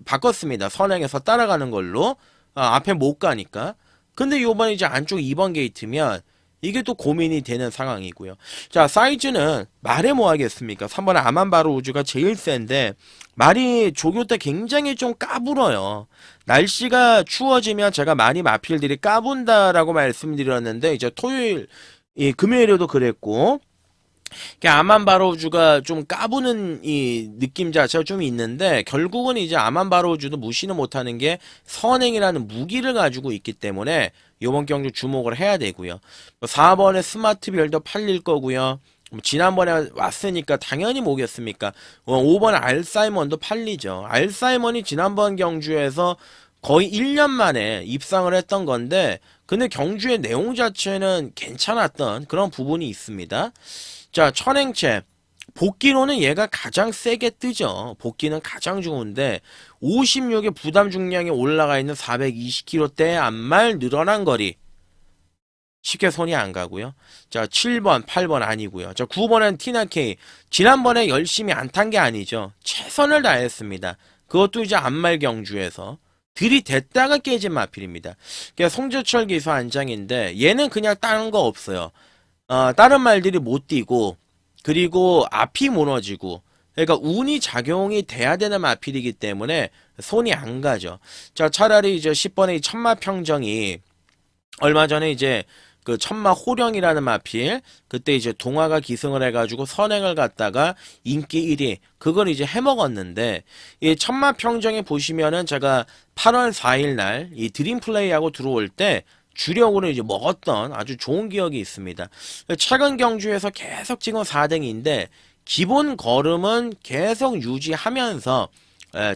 바꿨습니다. 선행에서 따라가는 걸로. 앞에 못 가니까. 근데 요번에 이제 안쪽 2번 게이트면 이게 또 고민이 되는 상황이고요. 자, 사이즈는 말해 뭐 하겠습니까? 3번에 아만바로 우주가 제일 센데 말이 조교 때 굉장히 좀 까불어요. 날씨가 추워지면 제가 많이 마필들이 까분다라고 말씀드렸는데 이제 토요일, 금요일에도 그랬고 아만바로우주가 좀 까부는 이 느낌 자체가 좀 있는데 결국은 이제 아만바로우주도 무시는 못하는 게 선행이라는 무기를 가지고 있기 때문에 이번 경주 주목을 해야 되고요. 4번에 스마트별도 팔릴 거고요. 지난번에 왔으니까 당연히 뭐겠습니까? 5번 알사이먼도 팔리죠. 알사이먼이 지난번 경주에서 거의 1년 만에 입상을 했던 건데 근데 경주의 내용 자체는 괜찮았던 그런 부분이 있습니다. 자, 천행체. 복귀로는 얘가 가장 세게 뜨죠. 복귀는 가장 좋은데 56의 부담 중량이 올라가 있는 420kg대의 안말 늘어난 거리. 쉽게 손이 안 가고요. 자, 7번, 8번 아니고요. 자, 9번은 티나케이. 지난번에 열심히 안 탄 게 아니죠. 최선을 다했습니다. 그것도 이제 안말 경주에서. 들이댔다가 깨진 마필입니다. 그러니까 송재철 기수 안장인데 얘는 그냥 다른 거 없어요. 다른 말들이 못 뛰고 그리고 앞이 무너지고 그러니까 운이 작용이 돼야 되는 마필이기 때문에 손이 안 가죠. 자, 차라리 이제 10번의 천마평정이 얼마 전에 이제 그 천마호령이라는 마필 그때 이제 동화가 기승을 해가지고 선행을 갔다가 인기 1위 그걸 이제 해먹었는데 이 천마평정에 보시면은 제가 8월 4일 날 이 드림플레이하고 들어올 때 주력으로 이제 먹었던 아주 좋은 기억이 있습니다. 최근 경주에서 계속 지금 4등인데 기본 걸음은 계속 유지하면서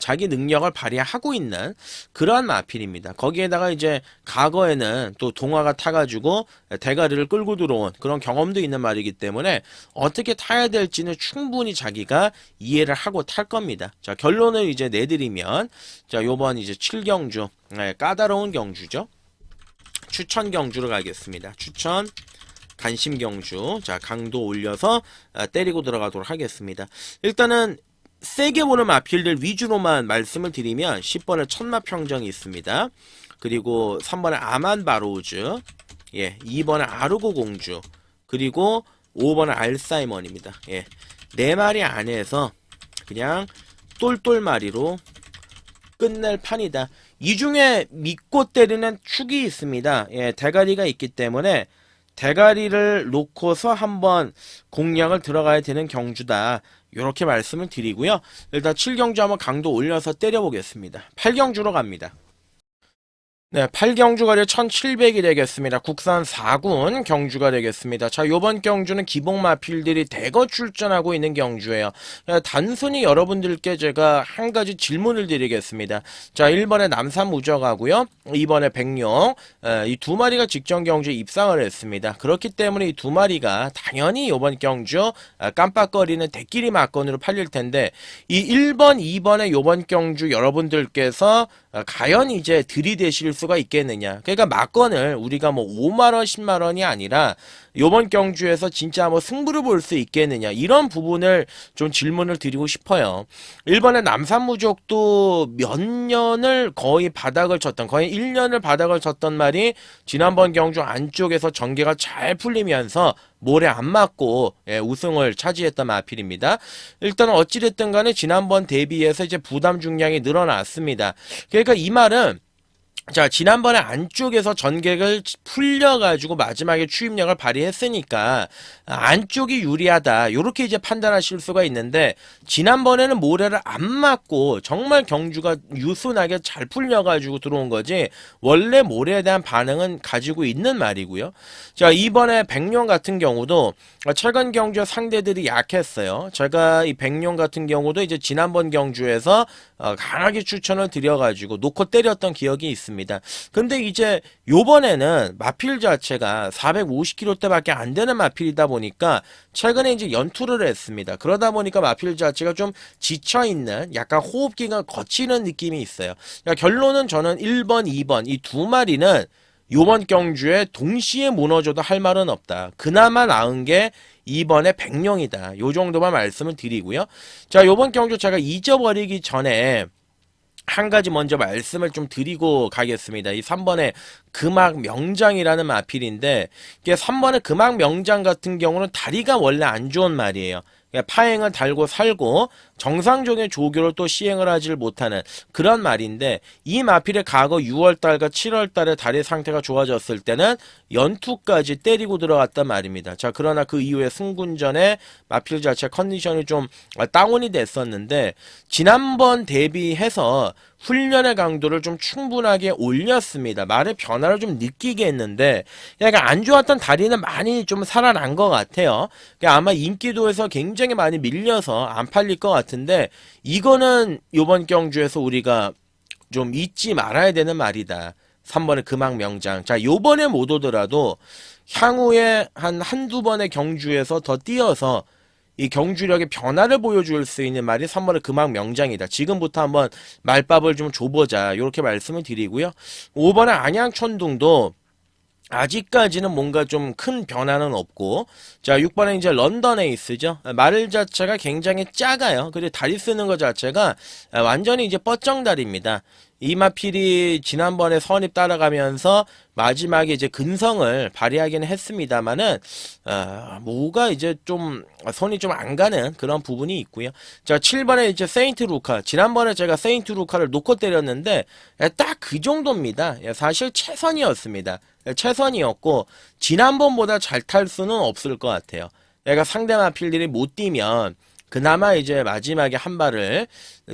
자기 능력을 발휘하고 있는 그러한 마필입니다. 거기에다가 이제 과거에는 또 동화가 타가지고 대가리를 끌고 들어온 그런 경험도 있는 말이기 때문에 어떻게 타야 될지는 충분히 자기가 이해를 하고 탈 겁니다. 자, 결론을 이제 내드리면 자, 요번 이제 7경주 까다로운 경주죠. 추천 경주로 가겠습니다. 추천 간심 경주. 자, 강도 올려서 때리고 들어가도록 하겠습니다. 일단은 세게 보는 마필들 위주로만 말씀을 드리면 10번에 천마평정이 있습니다. 그리고 3번에 아만바로우즈, 2번에 아르고 공주, 그리고 5번에 알사이먼입니다. 네 마리 안에서 그냥 똘똘마리로 끝낼 판이다. 이 중에 믿고 때리는 축이 있습니다. 대가리가 있기 때문에 대가리를 놓고서 한번 공략을 들어가야 되는 경주다. 이렇게 말씀을 드리고요. 일단 7경주 한번 강도 올려서 때려보겠습니다. 8경주로 갑니다. 네, 8경주가 1700이 되겠습니다. 국산 4군 경주가 되겠습니다. 자, 요번 경주는 기복 마필들이 대거 출전하고 있는 경주예요. 단순히 여러분들께 제가 한 가지 질문을 드리겠습니다. 자, 1번에 남산무적하고요. 2번에 백룡. 이 두 마리가 직전 경주에 입상을 했습니다. 그렇기 때문에 이 두 마리가 당연히 요번 경주 깜빡거리는 대끼리 막건으로 팔릴 텐데 이 1번, 2번의 요번 경주 여러분들께서 과연 이제 들이대실 수가 있겠느냐. 그러니까 막건을 우리가 뭐 5만원 10만원이 아니라 요번 경주에서 진짜 뭐 승부를 볼 수 있겠느냐 이런 부분을 좀 질문을 드리고 싶어요. 1번의 남산무족도 몇 년을 거의 바닥을 쳤던 거의 1년을 바닥을 쳤던 말이 지난번 경주 안쪽에서 전개가 잘 풀리면서 모래 안 맞고 우승을 차지했던 마필입니다. 일단 어찌됐든 간에 지난번 대비해서 이제 부담 중량이 늘어났습니다. 그러니까 이 말은 자, 지난번에 안쪽에서 전객을 풀려가지고 마지막에 추임력을 발휘했으니까 안쪽이 유리하다. 요렇게 이제 판단하실 수가 있는데 지난번에는 모래를 안 맞고 정말 경주가 유순하게 잘 풀려가지고 들어온 거지 원래 모래에 대한 반응은 가지고 있는 말이고요. 자, 이번에 백룡 같은 경우도 최근 경주 상대들이 약했어요. 제가 이 백룡 같은 경우도 이제 지난번 경주에서 강하게 추천을 드려가지고 놓고 때렸던 기억이 있습니다. 있습니다. 근데 이제 요번에는 마필 자체가 450kg대밖에 안 되는 마필이다 보니까 최근에 이제 연투를 했습니다. 그러다 보니까 마필 자체가 좀 지쳐있는 약간 호흡기가 거치는 느낌이 있어요. 그러니까 결론은 저는 1번, 2번 이 두 마리는 요번 경주에 동시에 무너져도 할 말은 없다. 그나마 나은 게 이번에 백령이다. 요 정도만 말씀을 드리고요. 자, 요번 경주 제가 잊어버리기 전에 한 가지 먼저 말씀을 좀 드리고 가겠습니다. 이 3번의 금악 명장이라는 마필인데, 이게 3번의 금악 명장 같은 경우는 다리가 원래 안 좋은 말이에요. 파행을 달고 살고 정상적인 조교를 또 시행을 하질 못하는 그런 말인데, 이 마필의 과거 6월달과 7월달에 다리 상태가 좋아졌을 때는 연투까지 때리고 들어갔단 말입니다. 자, 그러나 그 이후에 승군전에 마필 자체 컨디션이 좀 다운이 됐었는데, 지난번 대비해서 훈련의 강도를 좀 충분하게 올렸습니다. 말의 변화를 좀 느끼게 했는데, 약간 안 좋았던 다리는 많이 좀 살아난 것 같아요. 아마 인기도에서 굉장히 많이 밀려서 안 팔릴 것 같은데, 이거는 이번 경주에서 우리가 좀 잊지 말아야 되는 말이다. 3번의 금악 명장. 자, 요번에 못 오더라도 향후에 한두 번의 경주에서 더 뛰어서 이 경주력의 변화를 보여줄 수 있는 말이 3번의 금악 명장이다. 지금부터 한번 말밥을 좀 줘보자. 이렇게 말씀을 드리고요. 5번의 안양천둥도 아직까지는 뭔가 좀 큰 변화는 없고, 자, 6번에 이제 런던 에이스죠. 말 자체가 굉장히 작아요. 그리고 다리 쓰는 것 자체가 완전히 이제 뻗정다리입니다. 이마필이 지난번에 선입 따라가면서 마지막에 이제 근성을 발휘하기는 했습니다만은 뭐가 이제 좀 손이 좀 안 가는 그런 부분이 있고요. 자, 7번에 이제 세인트 루카. 지난번에 제가 세인트 루카를 놓고 때렸는데 딱 그 정도입니다. 사실 최선이었습니다. 최선이었고 지난번보다 잘 탈 수는 없을 것 같아요. 얘가 상대 마필들이 못 뛰면 그나마 이제 마지막에 한 발을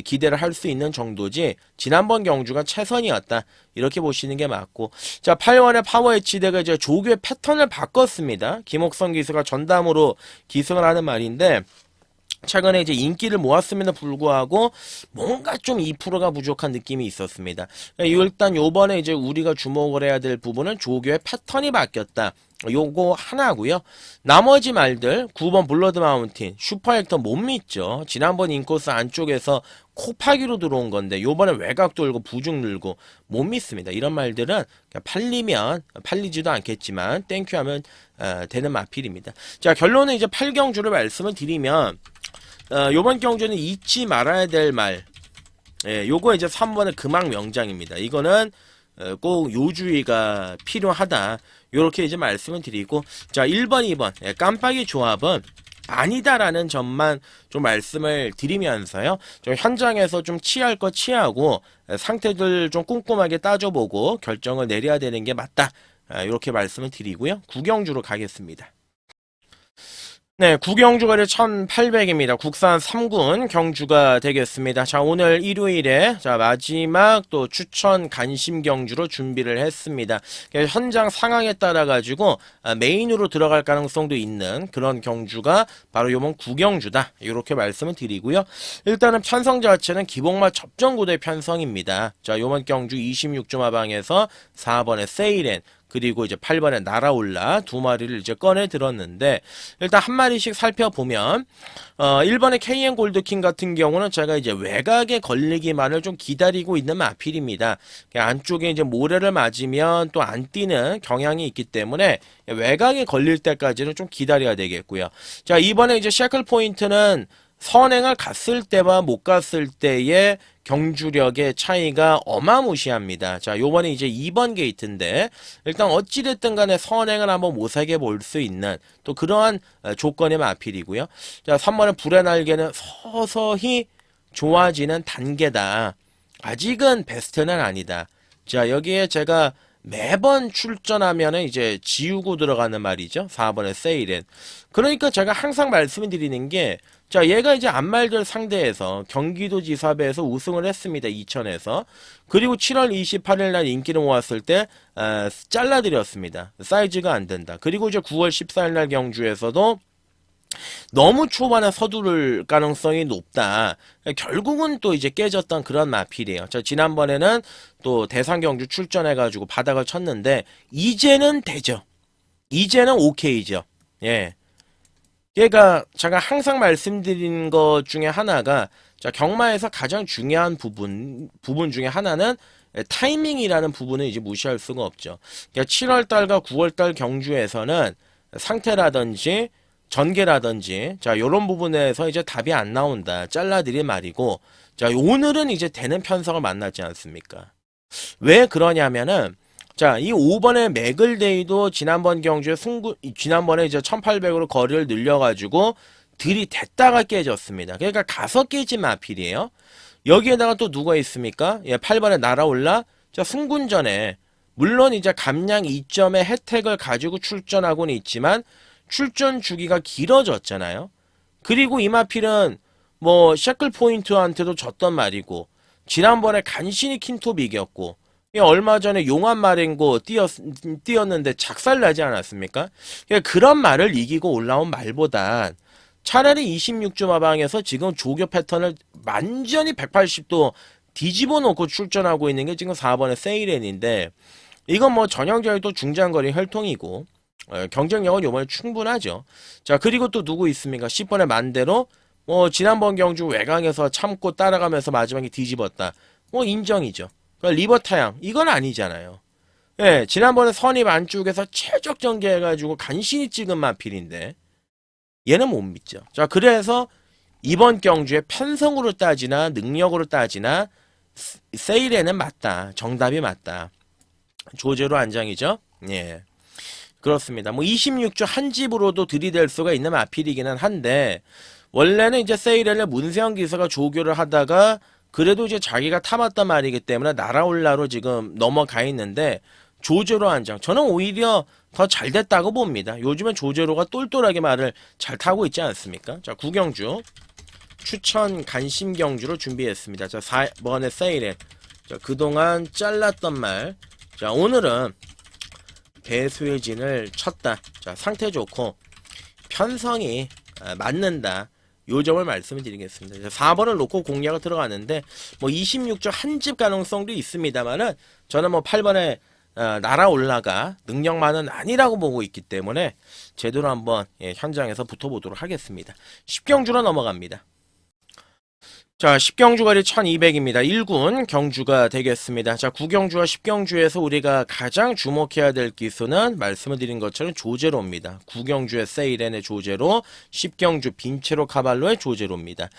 기대를 할 수 있는 정도지, 지난번 경주가 최선이었다. 이렇게 보시는 게 맞고, 자, 8번의 파워 H대가 이제 조교의 패턴을 바꿨습니다. 김옥성 기수가 전담으로 기승을 하는 말인데, 최근에 이제 인기를 모았음에도 불구하고 뭔가 좀 2%가 부족한 느낌이 있었습니다. 일단 요번에 이제 우리가 주목을 해야 될 부분은 조교의 패턴이 바뀌었다. 요거 하나고요. 나머지 말들 9번 블러드 마운틴, 슈퍼액터 못 믿죠. 지난번 인코스 안쪽에서 코파기로 들어온 건데 요번에 외곽 돌고 부중 늘고 못 믿습니다. 이런 말들은 팔리면 팔리지도 않겠지만 땡큐 하면 되는 마필입니다. 자, 결론은 이제 8경주를 말씀을 드리면, 요번 경주는 잊지 말아야 될 말, 요거 이제 3번의 금악 명장입니다. 이거는 꼭 요주의가 필요하다. 요렇게 이제 말씀을 드리고, 자, 1번, 2번 깜빡이 조합은 아니다라는 점만 좀 말씀을 드리면서요. 좀 현장에서 좀 취할 거 취하고 상태들 좀 꼼꼼하게 따져보고 결정을 내려야 되는 게 맞다. 이렇게 말씀을 드리고요. 구경주로 가겠습니다. 네, 구경주가 1800입니다. 국산 3군 경주가 되겠습니다. 자, 오늘 일요일에 자 마지막 또 추천 간심 경주로 준비를 했습니다. 현장 상황에 따라 가지고 메인으로 들어갈 가능성도 있는 그런 경주가 바로 요번 구경주다. 이렇게 말씀을 드리고요. 일단은 편성 자체는 기복마 접전구대 편성입니다. 자, 요번 경주 26조 마방에서 4번의 세이렌, 그리고 이제 8번에 날아올라 두 마리를 이제 꺼내 들었는데, 일단 한 마리씩 살펴보면 1번의 KN 골드킹 같은 경우는 제가 이제 외곽에 걸리기만을 좀 기다리고 있는 마필입니다. 안쪽에 이제 모래를 맞으면 또 안 뛰는 경향이 있기 때문에 외곽에 걸릴 때까지는 좀 기다려야 되겠고요. 자, 이번에 이제 셰클 포인트는 선행을 갔을 때와 못 갔을 때의 경주력의 차이가 어마무시합니다. 자, 요번에 이제 2번 게이트인데, 일단 어찌됐든 간에 선행을 한번 모색해 볼 수 있는 또 그러한 조건의 마필이고요. 자, 3번의 불의 날개는 서서히 좋아지는 단계다. 아직은 베스트는 아니다. 자, 여기에 제가 매번 출전하면은 이제 지우고 들어가는 말이죠. 4번의 세일엔. 그러니까 제가 항상 말씀을 드리는 게, 자, 얘가 이제 안말들 상대에서 경기도지사배에서 우승을 했습니다. 2000에서. 그리고 7월 28일 날 인기를 모았을 때 잘라드렸습니다. 사이즈가 안 된다. 그리고 이제 9월 14일 날 경주에서도 너무 초반에 서두를 가능성이 높다. 결국은 또 이제 깨졌던 그런 마필이에요. 자, 지난번에는 또 대상경주 출전해가지고 바닥을 쳤는데, 이제는 되죠. 이제는 오케이죠. 예. 얘가 제가 항상 말씀드린 것 중에 하나가, 자, 경마에서 가장 중요한 부분 중에 하나는 타이밍이라는 부분을 이제 무시할 수가 없죠. 그러니까 7월달과 9월달 경주에서는 상태라든지 전개라든지, 자, 요런 부분에서 이제 답이 안 나온다. 잘라드릴 말이고, 자, 오늘은 이제 되는 편성을 만나지 않습니까? 왜 그러냐면은, 자, 이 5번의 맥을데이도 지난번 경주에 지난번에 이제 1800으로 거리를 늘려가지고 들이댔다가 깨졌습니다. 그러니까 가서 깨진 마필이에요. 여기에다가 또 누가 있습니까? 예, 8번에 날아올라. 자, 승군전에, 물론 이제 감량 2점의 혜택을 가지고 출전하고는 있지만, 출전 주기가 길어졌잖아요. 그리고 이 마필은 뭐, 샤클 포인트한테도 졌던 말이고, 지난번에 간신히 킨톱 이겼고, 얼마 전에 용암 마랭고 뛰었는데 작살나지 않았습니까? 그런 말을 이기고 올라온 말보단 차라리 26주 마방에서 지금 조교 패턴을 완전히 180도 뒤집어 놓고 출전하고 있는 게 지금 4번의 세이렌인데, 이건 뭐 전형적인 중장거리 혈통이고, 경쟁력은 요번에 충분하죠. 자, 그리고 또 누구 있습니까? 10번의 만대로, 뭐 지난번 경주 외곽에서 참고 따라가면서 마지막에 뒤집었다. 뭐 인정이죠. 그러니까 리버 타양, 이건 아니잖아요. 예, 지난번에 선입 안쪽에서 최적 전개해가지고 간신히 찍은 마필인데, 얘는 못 믿죠. 자, 그래서 이번 경주에 편성으로 따지나 능력으로 따지나 세일에는 맞다. 정답이 맞다. 조제로 안장이죠. 예. 그렇습니다. 뭐 26주 한 집으로도 들이댈 수가 있는 마필이기는 한데, 원래는 이제 세일에는 문세영 기사가 조교를 하다가 그래도 이제 자기가 타봤단 말이기 때문에 날아올라로 지금 넘어가 있는데, 조제로 안장. 저는 오히려 더 잘 됐다고 봅니다. 요즘엔 조제로가 똘똘하게 말을 잘 타고 있지 않습니까? 자, 구경주. 추천 간심 경주로 준비했습니다. 자, 4번의 세일에. 자, 그동안 잘랐던 말. 자, 오늘은 배수의 진을 쳤다. 자, 상태 좋고 편성이 맞는다. 요 점을 말씀을 드리겠습니다. 4번을 놓고 공략을 들어가는데, 뭐 26조 한 집 가능성도 있습니다만은, 저는 뭐 8번에 날아올라가 능력만은 아니라고 보고 있기 때문에 제대로 한번 현장에서 붙어보도록 하겠습니다. 10경주로 넘어갑니다. 자, 10경주 거리 1200입니다. 1군 경주가 되겠습니다. 자, 9경주와 10경주에서 우리가 가장 주목해야 될 기수는 말씀을 드린 것처럼 조제로입니다. 9경주의 세이렌의 조제로, 10경주 빈체로 카발로의 조제로입니다.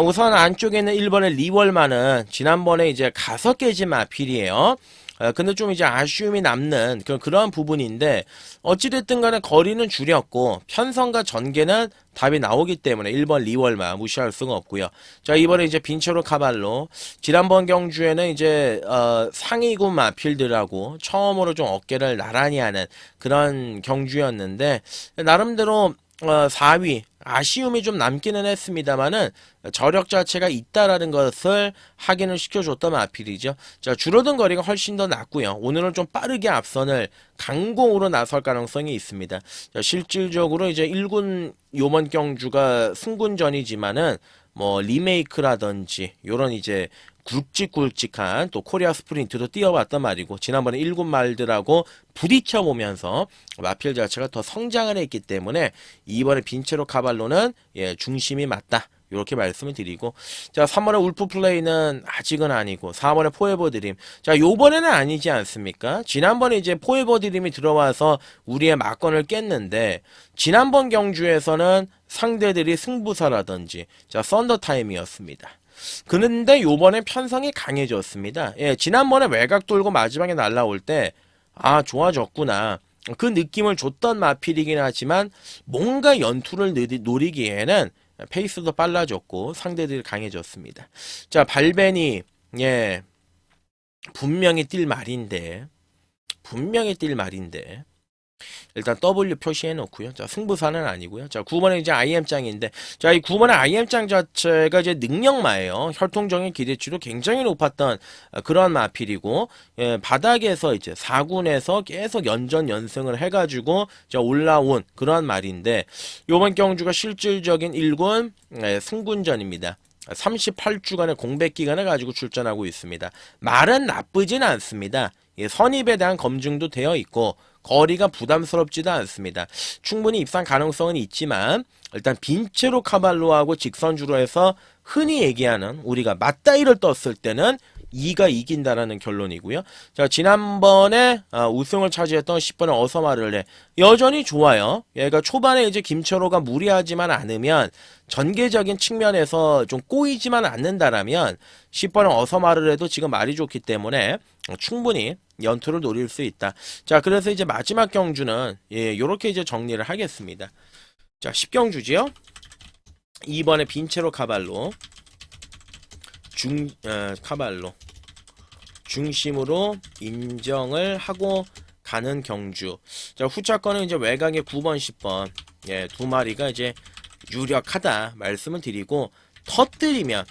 우선 안쪽에 있는 1번의 리월마는 지난번에 이제 가서 깨진 마필이에요. 근데 좀 이제 아쉬움이 남는 그런 부분인데, 어찌됐든 간에 거리는 줄였고 편성과 전개는 답이 나오기 때문에 1번 리월마 무시할 수가 없고요. 자, 이번에 이제 빈체로 카발로, 지난번 경주에는 이제 상위군 마필들하고 처음으로 좀 어깨를 나란히 하는 그런 경주였는데, 나름대로 4위 아쉬움이 좀 남기는 했습니다만은 저력 자체가 있다라는 것을 확인을 시켜줬던 마필이죠. 자, 줄어든 거리가 훨씬 더 낮고요. 오늘은 좀 빠르게 앞선을 강공으로 나설 가능성이 있습니다. 자, 실질적으로 이제 1군 요번 경주가 승군전이지만은 뭐 리메이크라든지 요런 이제 굵직굵직한 또 코리아 스프린트도 뛰어봤단 말이고, 지난번에 1군 말들하고 부딪혀보면서 마필 자체가 더 성장을 했기 때문에 이번에 빈체로 카발로는 중심이 맞다. 이렇게 말씀을 드리고, 자, 3번의 울프 플레이는 아직은 아니고 4번의 포에버 드림. 자, 요번에는 아니지 않습니까? 지난번에 이제 포에버 드림이 들어와서 우리의 막건을 깼는데, 지난번 경주에서는 상대들이 승부사라든지 자, 썬더 타임이었습니다. 그런데 요번에 편성이 강해졌습니다. 예, 지난번에 외곽 돌고 마지막에 날라올 때, 아, 좋아졌구나. 그 느낌을 줬던 마필이긴 하지만, 뭔가 연투를 노리기에는 페이스도 빨라졌고, 상대들이 강해졌습니다. 자, 발벤이, 예, 분명히 뛸 말인데, 일단 W 표시해 놓고요. 자, 승부사는 아니고요. 자, 9번에 이제 IM장인데, 자, 이 9번의 IM장 자체가 이제 능력마예요. 혈통적인 기대치도 굉장히 높았던 그런 마필이고, 예, 바닥에서 이제 4군에서 계속 연전연승을 해가지고 자, 올라온 그런 말인데, 요번 경주가 실질적인 1군 승군전입니다. 38주간의 공백 기간을 가지고 출전하고 있습니다. 말은 나쁘진 않습니다. 예, 선입에 대한 검증도 되어 있고 거리가 부담스럽지도 않습니다. 충분히 입상 가능성은 있지만 일단 빈체로 카발로하고 직선주로 해서 흔히 얘기하는 우리가 맞다이를 떴을 때는 2가 이긴다라는 결론이고요. 자, 지난번에 우승을 차지했던 10번의 어서마를레 여전히 좋아요. 얘가 초반에 이제 김철호가 무리하지만 않으면 전개적인 측면에서 좀 꼬이지만 않는다라면 10번의 어서마를레도 지금 말이 좋기 때문에 충분히 연투를 노릴 수 있다. 자, 그래서 이제 마지막 경주는 예, 요렇게 이제 정리를 하겠습니다. 자, 10경주지요. 2번에 빈체로 카발로 카발로 중심으로 인정을 하고 가는 경주. 자, 후차권은 이제 외곽의 9번, 10번. 예, 두 마리가 이제 유력하다 말씀을 드리고, 터뜨리면,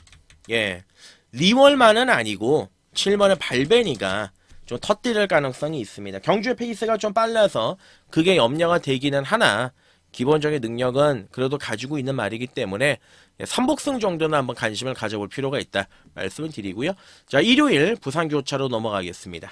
예, 리월만은 아니고, 7번의 발베니가 좀 터뜨릴 가능성이 있습니다. 경주의 페이스가 좀 빨라서, 그게 염려가 되기는 하나, 기본적인 능력은 그래도 가지고 있는 말이기 때문에 3복승 정도는 한번 관심을 가져볼 필요가 있다 말씀을 드리고요. 자, 일요일 부산교차로 넘어가겠습니다.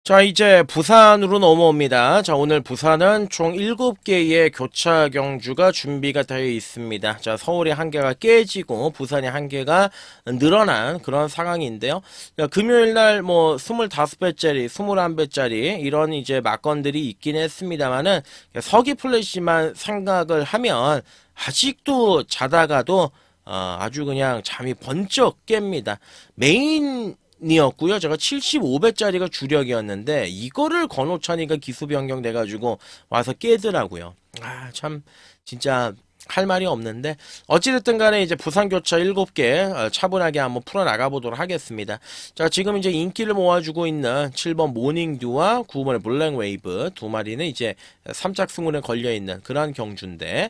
자, 이제 부산으로 넘어옵니다. 자, 오늘 부산은 총 7개의 교차 경주가 준비가 되어 있습니다. 자, 서울의 한 개가 깨지고 부산의 한 개가 늘어난 그런 상황인데요. 자, 금요일 날 뭐 25배짜리, 21배짜리 이런 이제 막건들이 있긴 했습니다만은 서기 플래시만 생각을 하면 아직도 자다가도 아주 그냥 잠이 번쩍 깹니다. 메인이었고요. 제가 75배짜리가 주력이었는데 이거를 권오찬이가 기수 변경돼가지고 와서 깨더라고요. 아, 참 진짜 할 말이 없는데 어찌됐든 간에 이제 부산교차 7개 차분하게 한번 풀어나가 보도록 하겠습니다. 자, 지금 이제 인기를 모아주고 있는 7번 모닝듀와 9번의 블랙웨이브 두 마리는 이제 3짝 승운에 걸려있는 그런 경주인데,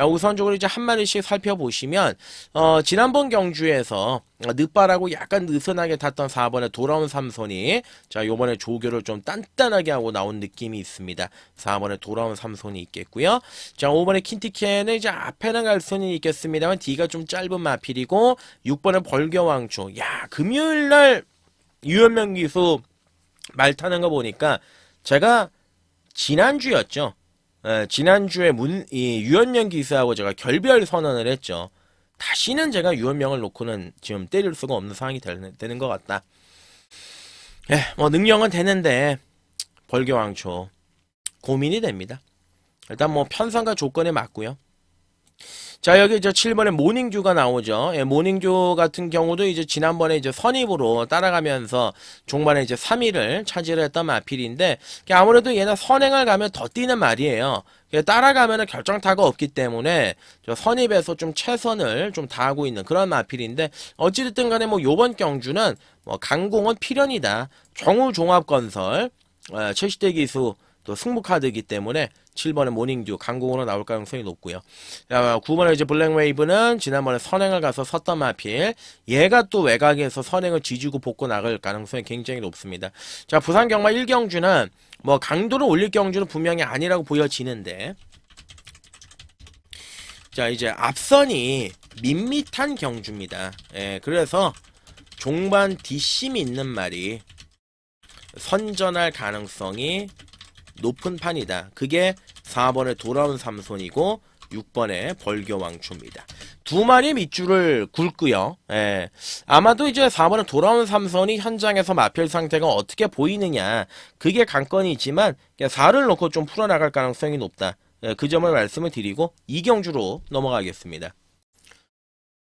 우선적으로 이제 한 마리씩 살펴보시면 지난번 경주에서 늦바라고 약간 느슨하게 탔던 4번의 돌아온 삼손이 자, 요번에 조교를 좀 단단하게 하고 나온 느낌이 있습니다. 4번에 돌아온 삼손이 있겠고요. 자, 5번에 킨티켄은 이제 앞에는 갈 수는 있겠습니다만 D가 좀 짧은 마필이고 6번에 벌겨왕초. 야, 금요일날 유현명 기수 말 타는 거 보니까 제가 지난주였죠. 지난주에 유현명 기수하고 제가 결별 선언을 했죠. 다시는 제가 유현명을 놓고는 지금 때릴 수가 없는 상황이 되는 것 같다. 예, 뭐 능력은 되는데 벌겨왕초 고민이 됩니다. 일단 뭐 편성과 조건에 맞고요. 자, 여기 이제 7번에 모닝듀가 나오죠. 예, 모닝듀 같은 경우도 이제 지난번에 이제 선입으로 따라가면서 종반에 이제 3위를 차지를 했던 마필인데, 아무래도 얘는 선행을 가면 더 뛰는 말이에요. 따라가면은 결정타가 없기 때문에 저 선입에서 좀 최선을 좀 다하고 있는 그런 마필인데, 어찌됐든 간에 뭐 요번 경주는 뭐 강공은 필연이다. 정우종합건설, 최시대 기수, 또 승부카드이기 때문에 7번의 모닝듀 강공으로 나올 가능성이 높고요. 9번에 이제 블랙웨이브는 지난번에 선행을 가서 섰던 마필, 얘가 또 외곽에서 선행을 지지고 볶고 나갈 가능성이 굉장히 높습니다. 자, 부산 경마 1경주는 뭐 강도를 올릴 경주는 분명히 아니라고 보여지는데, 자, 이제 앞선이 밋밋한 경주입니다. 예, 그래서 종반 뒷심이 있는 말이 선전할 가능성이 높은 판이다. 그게 4번에 돌아온 삼손이고 6번에 벌겨왕초입니다. 두 마리 밑줄을 굵고요. 예. 아마도 이제 4번에 돌아온 삼손이 현장에서 마필 상태가 어떻게 보이느냐, 그게 관건이지만 4를 놓고 좀 풀어나갈 가능성이 높다. 예, 그 점을 말씀을 드리고 2경주로 넘어가겠습니다.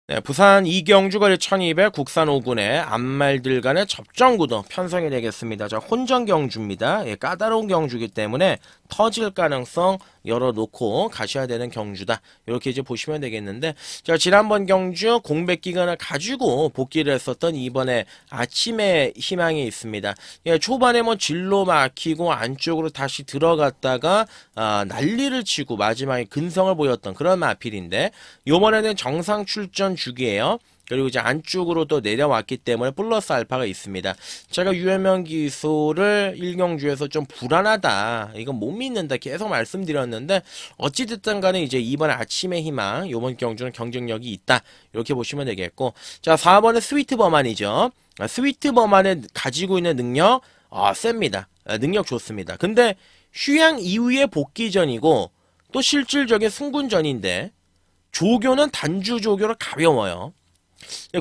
네, 부산 이경주 거리 1200 국산 5군의 앞말들 간의 접전구도 편성이 되겠습니다. 자, 혼전 경주입니다. 예, 까다로운 경주이기 때문에 터질 가능성 열어놓고 가셔야 되는 경주다. 이렇게 이제 보시면 되겠는데, 자, 지난번 경주 공백 기간을 가지고 복귀를 했었던 이번에 아침에 희망이 있습니다. 예, 초반에 뭐 진로 막히고 안쪽으로 다시 들어갔다가 난리를 치고 마지막에 근성을 보였던 그런 마필인데, 요번에는 정상 출전 주기예요. 그리고 이제 안쪽으로 또 내려왔기 때문에 플러스 알파가 있습니다. 제가 유해명 기소를 1경주에서 좀 불안하다, 이건 못 믿는다 계속 말씀드렸는데, 어찌됐든 간에 이제 이번에 아침의 희망, 요번 경주는 경쟁력이 있다, 이렇게 보시면 되겠고, 자, 4번은 스위트 버만이죠. 스위트 버만에 가지고 있는 능력 셉니다. 능력 좋습니다. 근데 휴양 이후의 복귀전이고 또 실질적인 승군전인데, 조교는 단주 조교로 가벼워요.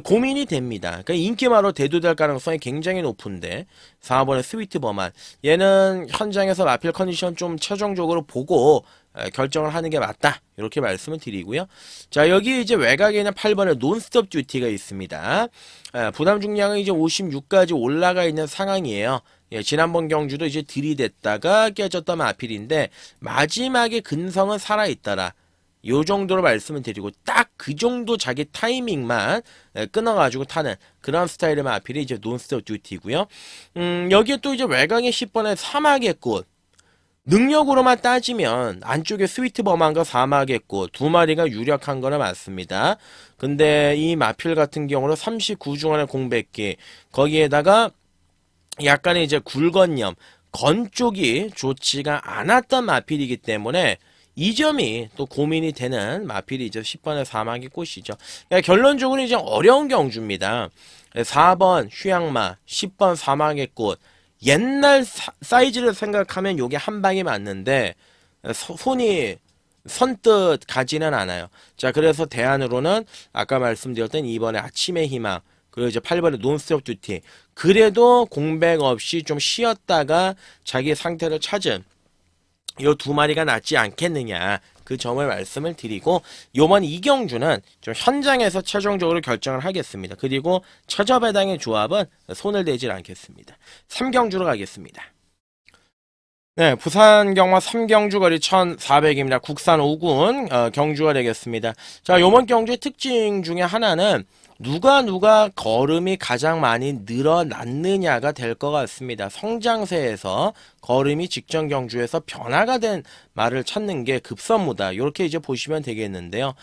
고민이 됩니다. 그러니까 인기마로 대두될 가능성이 굉장히 높은데, 4번의 스위트 버만, 얘는 현장에서 마필 컨디션 좀 최종적으로 보고 결정을 하는 게 맞다, 이렇게 말씀을 드리고요. 자, 여기 이제 외곽에 있는 8번의 논스톱 듀티가 있습니다. 부담 중량은 이제 56까지 올라가 있는 상황이에요. 예, 지난번 경주도 이제 들이댔다가 깨졌던 마필인데 마지막에 근성은 살아있더라, 요 정도로 말씀을 드리고, 딱 그 정도 자기 타이밍만 끊어가지고 타는 그런 스타일의 마필이 이제 논스톱 듀티고요. 여기에 또 이제 외곽의 10번의 사막의 꽃, 능력으로만 따지면 안쪽에 스위트 버만과 사막의 꽃 두 마리가 유력한 거는 맞습니다. 근데 이 마필 같은 경우는 39중간의 공백기, 거기에다가 약간의 이제 굴건염, 건 쪽이 좋지가 않았던 마필이기 때문에 이 점이 또 고민이 되는 마필이 이제 10번의 사막의 꽃이죠. 그러니까 결론적으로 이제 어려운 경주입니다. 4번 휴양마, 10번 사막의 꽃, 옛날 사이즈를 생각하면 요게 한 방이 맞는데 손이 선뜻 가지는 않아요. 자, 그래서 대안으로는 아까 말씀드렸던 2번의 아침의 희망, 그리고 이제 8번의 논스톱 듀티, 그래도 공백 없이 좀 쉬었다가 자기 상태를 찾은 요 두 마리가 낫지 않겠느냐, 그 점을 말씀을 드리고, 요번 이경주는 좀 현장에서 최종적으로 결정을 하겠습니다. 그리고 처접해당의 조합은 손을 대질 않겠습니다. 3경주로 가겠습니다. 네, 부산 경마 3경주 거리 1400입니다. 국산 5군 경주가 되겠습니다. 자, 요번 경주의 특징 중에 하나는 누가 걸음이 가장 많이 늘어났느냐가 될 것 같습니다. 성장세에서 걸음이 직전 경주에서 변화가 된 말을 찾는 게 급선무다, 이렇게 이제 보시면 되겠는데요.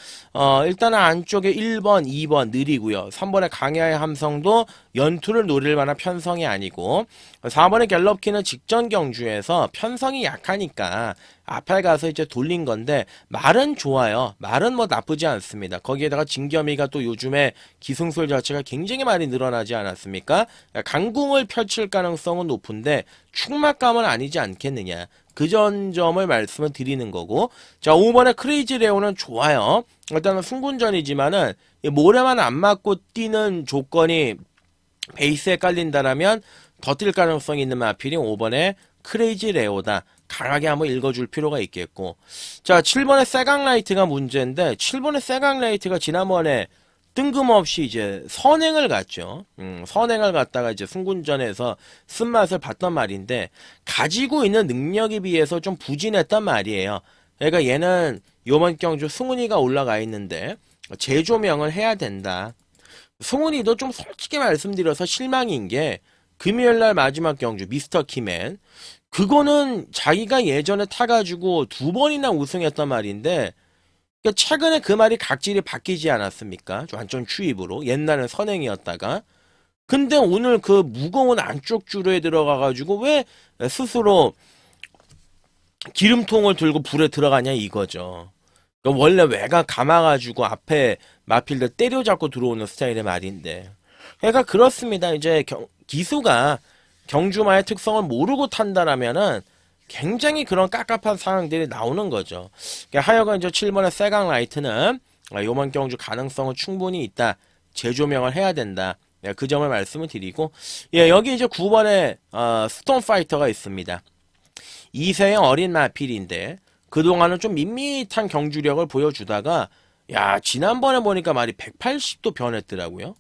일단은 안쪽에 1번, 2번 느리고요. 3번의 강야의 함성도 연투를 노릴 만한 편성이 아니고, 4번의 갤럽키는 직전 경주에서 편성이 약하니까 앞에 가서 이제 돌린 건데, 말은 좋아요. 말은 뭐 나쁘지 않습니다. 거기에다가 진겸이가 또 요즘에 기승술 자체가 굉장히 많이 늘어나지 않았습니까? 강궁을 펼칠 가능성은 높은데 축막감은 아니지 않겠느냐, 그 점을 말씀을 드리는 거고. 자, 5번의 크레이지 레오는 좋아요. 일단은 승군전이지만은 모래만 안 맞고 뛰는 조건이 베이스에 깔린다라면 더 뛸 가능성이 있는 마필이 5번의 크레이지 레오다, 강하게 한번 읽어줄 필요가 있겠고. 자, 7번의 세강라이트가 문제인데, 7번의 세강라이트가 지난번에 뜬금없이 이제 선행을 갔죠. 선행을 갔다가 이제 승군전에서 쓴맛을 봤단 말인데, 가지고 있는 능력에 비해서 좀 부진했단 말이에요. 그러니까 얘는 요번 경주 승훈이가 올라가 있는데 재조명을 해야 된다. 승훈이도 좀 솔직히 말씀드려서 실망인 게, 금요일날 마지막 경주 미스터 키맨, 그거는 자기가 예전에 타가지고 2번이나 우승했단 말인데, 그러니까 최근에 그 말이 각질이 바뀌지 않았습니까? 완전 추입으로. 옛날엔 선행이었다가. 근데 오늘 그 무거운 안쪽 줄에 들어가가지고 왜 스스로 기름통을 들고 불에 들어가냐, 이거죠. 그러니까 원래 외곽 감아가지고 앞에 마필들 때려잡고 들어오는 스타일의 말인데. 그러니까 그렇습니다. 이제 기수가 경주마의 특성을 모르고 탄다라면은 굉장히 그런 깝깝한 상황들이 나오는 거죠. 그러니까 하여간 이제 7번의 세강 라이트는 요번 경주 가능성은 충분히 있다, 재조명을 해야 된다, 그 점을 말씀을 드리고, 예, 여기 이제 9번에 스톤 파이터가 있습니다. 2세의 어린 마필인데 그동안은 좀 밋밋한 경주력을 보여주다가 야, 지난번에 보니까 말이 180도 변했더라고요.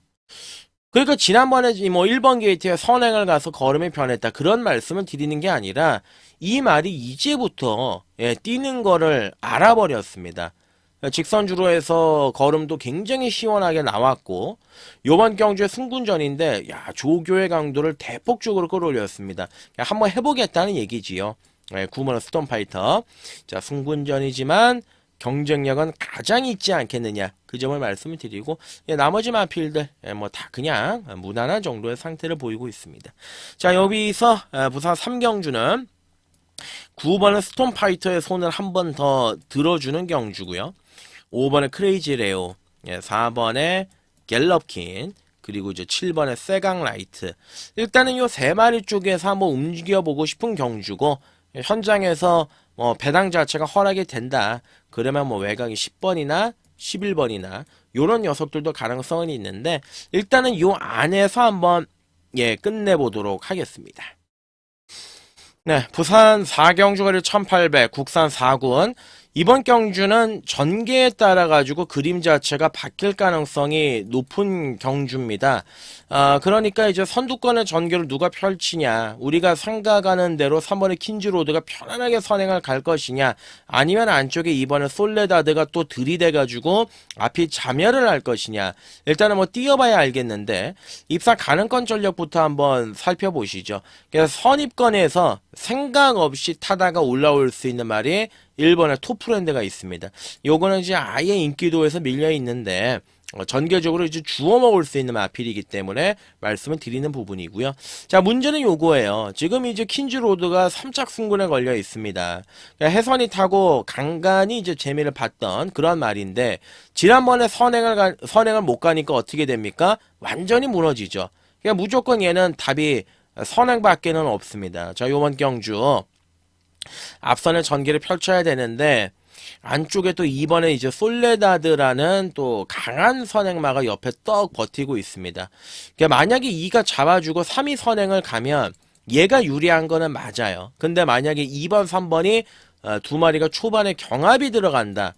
그러니까 지난번에 뭐 1번 게이트에 선행을 가서 걸음이 변했다. 그런 말씀을 드리는 게 아니라 이 말이 이제부터 뛰는 거를 알아버렸습니다. 직선주로해서 걸음도 굉장히 시원하게 나왔고 요번 경주의 승군전인데 야, 조교의 강도를 대폭적으로 끌어올렸습니다. 한번 해보겠다는 얘기지요. 9번은 스톰파이터. 자, 승군전이지만 경쟁력은 가장 있지 않겠느냐, 그 점을 말씀을 드리고 나머지 마필들 뭐 다 그냥 무난한 정도의 상태를 보이고 있습니다. 자, 여기서 부산 3경주는 9번은 스톰파이터의 손을 한 번 더 들어주는 경주고요. 5번에 크레이지 레오, 4번에 갤럽킨, 그리고 이제 7번에 세강라이트. 일단은 요 세 마리 쪽에서 한번 움직여보고 싶은 경주고, 현장에서 뭐 배당 자체가 허락이 된다. 그러면 뭐 외곽이 10번이나 11번이나 요런 녀석들도 가능성은 있는데, 일단은 요 안에서 한번 끝내보도록 하겠습니다. 네, 부산 4경주거리 1800, 국산 4군. 이번 경주는 전개에 따라 가지고 그림 자체가 바뀔 가능성이 높은 경주입니다. 그러니까 이제 선두권의 전개를 누가 펼치냐, 우리가 생각하는 대로 3번의 킨즈로드가 편안하게 선행을 갈 것이냐, 아니면 안쪽에 2번의 솔레다드가 또 들이대 가지고 앞이 자멸을 할 것이냐. 일단은 뭐 뛰어봐야 알겠는데 입사 가능권 전력부터 한번 살펴보시죠. 그래서 선입권에서 생각 없이 타다가 올라올 수 있는 말이 1번에 토프랜드가 있습니다. 요거는 이제 아예 인기도에서 밀려 있는데 전개적으로 이제 주워 먹을 수 있는 마필이기 때문에 말씀을 드리는 부분이고요. 자, 문제는 요거예요. 지금 이제 킨즈로드가 3착 승군에 걸려 있습니다. 그러니까 해선이 타고 간간히 이제 재미를 봤던 그런 말인데, 지난번에 선행을 못 가니까 어떻게 됩니까? 완전히 무너지죠. 그러니까 무조건 얘는 답이 선행밖에는 없습니다. 자, 요번 경주 앞선의 전개를 펼쳐야 되는데 안쪽에 또 2번에 이제 솔레다드라는 또 강한 선행마가 옆에 떡 버티고 있습니다. 그러니까 만약에 2가 잡아주고 3이 선행을 가면 얘가 유리한 거는 맞아요. 근데 만약에 2번, 3번이 두 마리가 초반에 경합이 들어간다.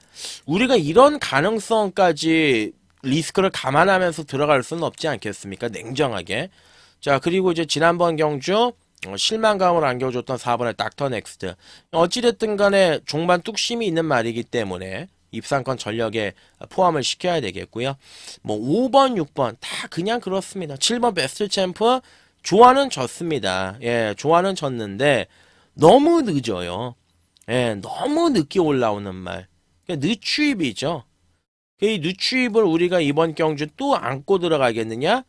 우리가 이런 가능성까지 리스크를 감안하면서 들어갈 수는 없지 않겠습니까? 냉정하게. 자, 그리고 이제 지난번 경주 실망감을 안겨줬던 4번의 닥터 넥스트. 어찌됐든 간에 종반 뚝심이 있는 말이기 때문에 입상권 전력에 포함을 시켜야 되겠고요. 뭐 5번, 6번 다 그냥 그렇습니다. 7번 베스트 챔프 조화는 졌습니다. 조화는 졌는데 너무 늦어요. 너무 늦게 올라오는 말. 그러니까 늦추입이죠. 이 늦추입을 우리가 이번 경주 또 안고 들어가겠느냐?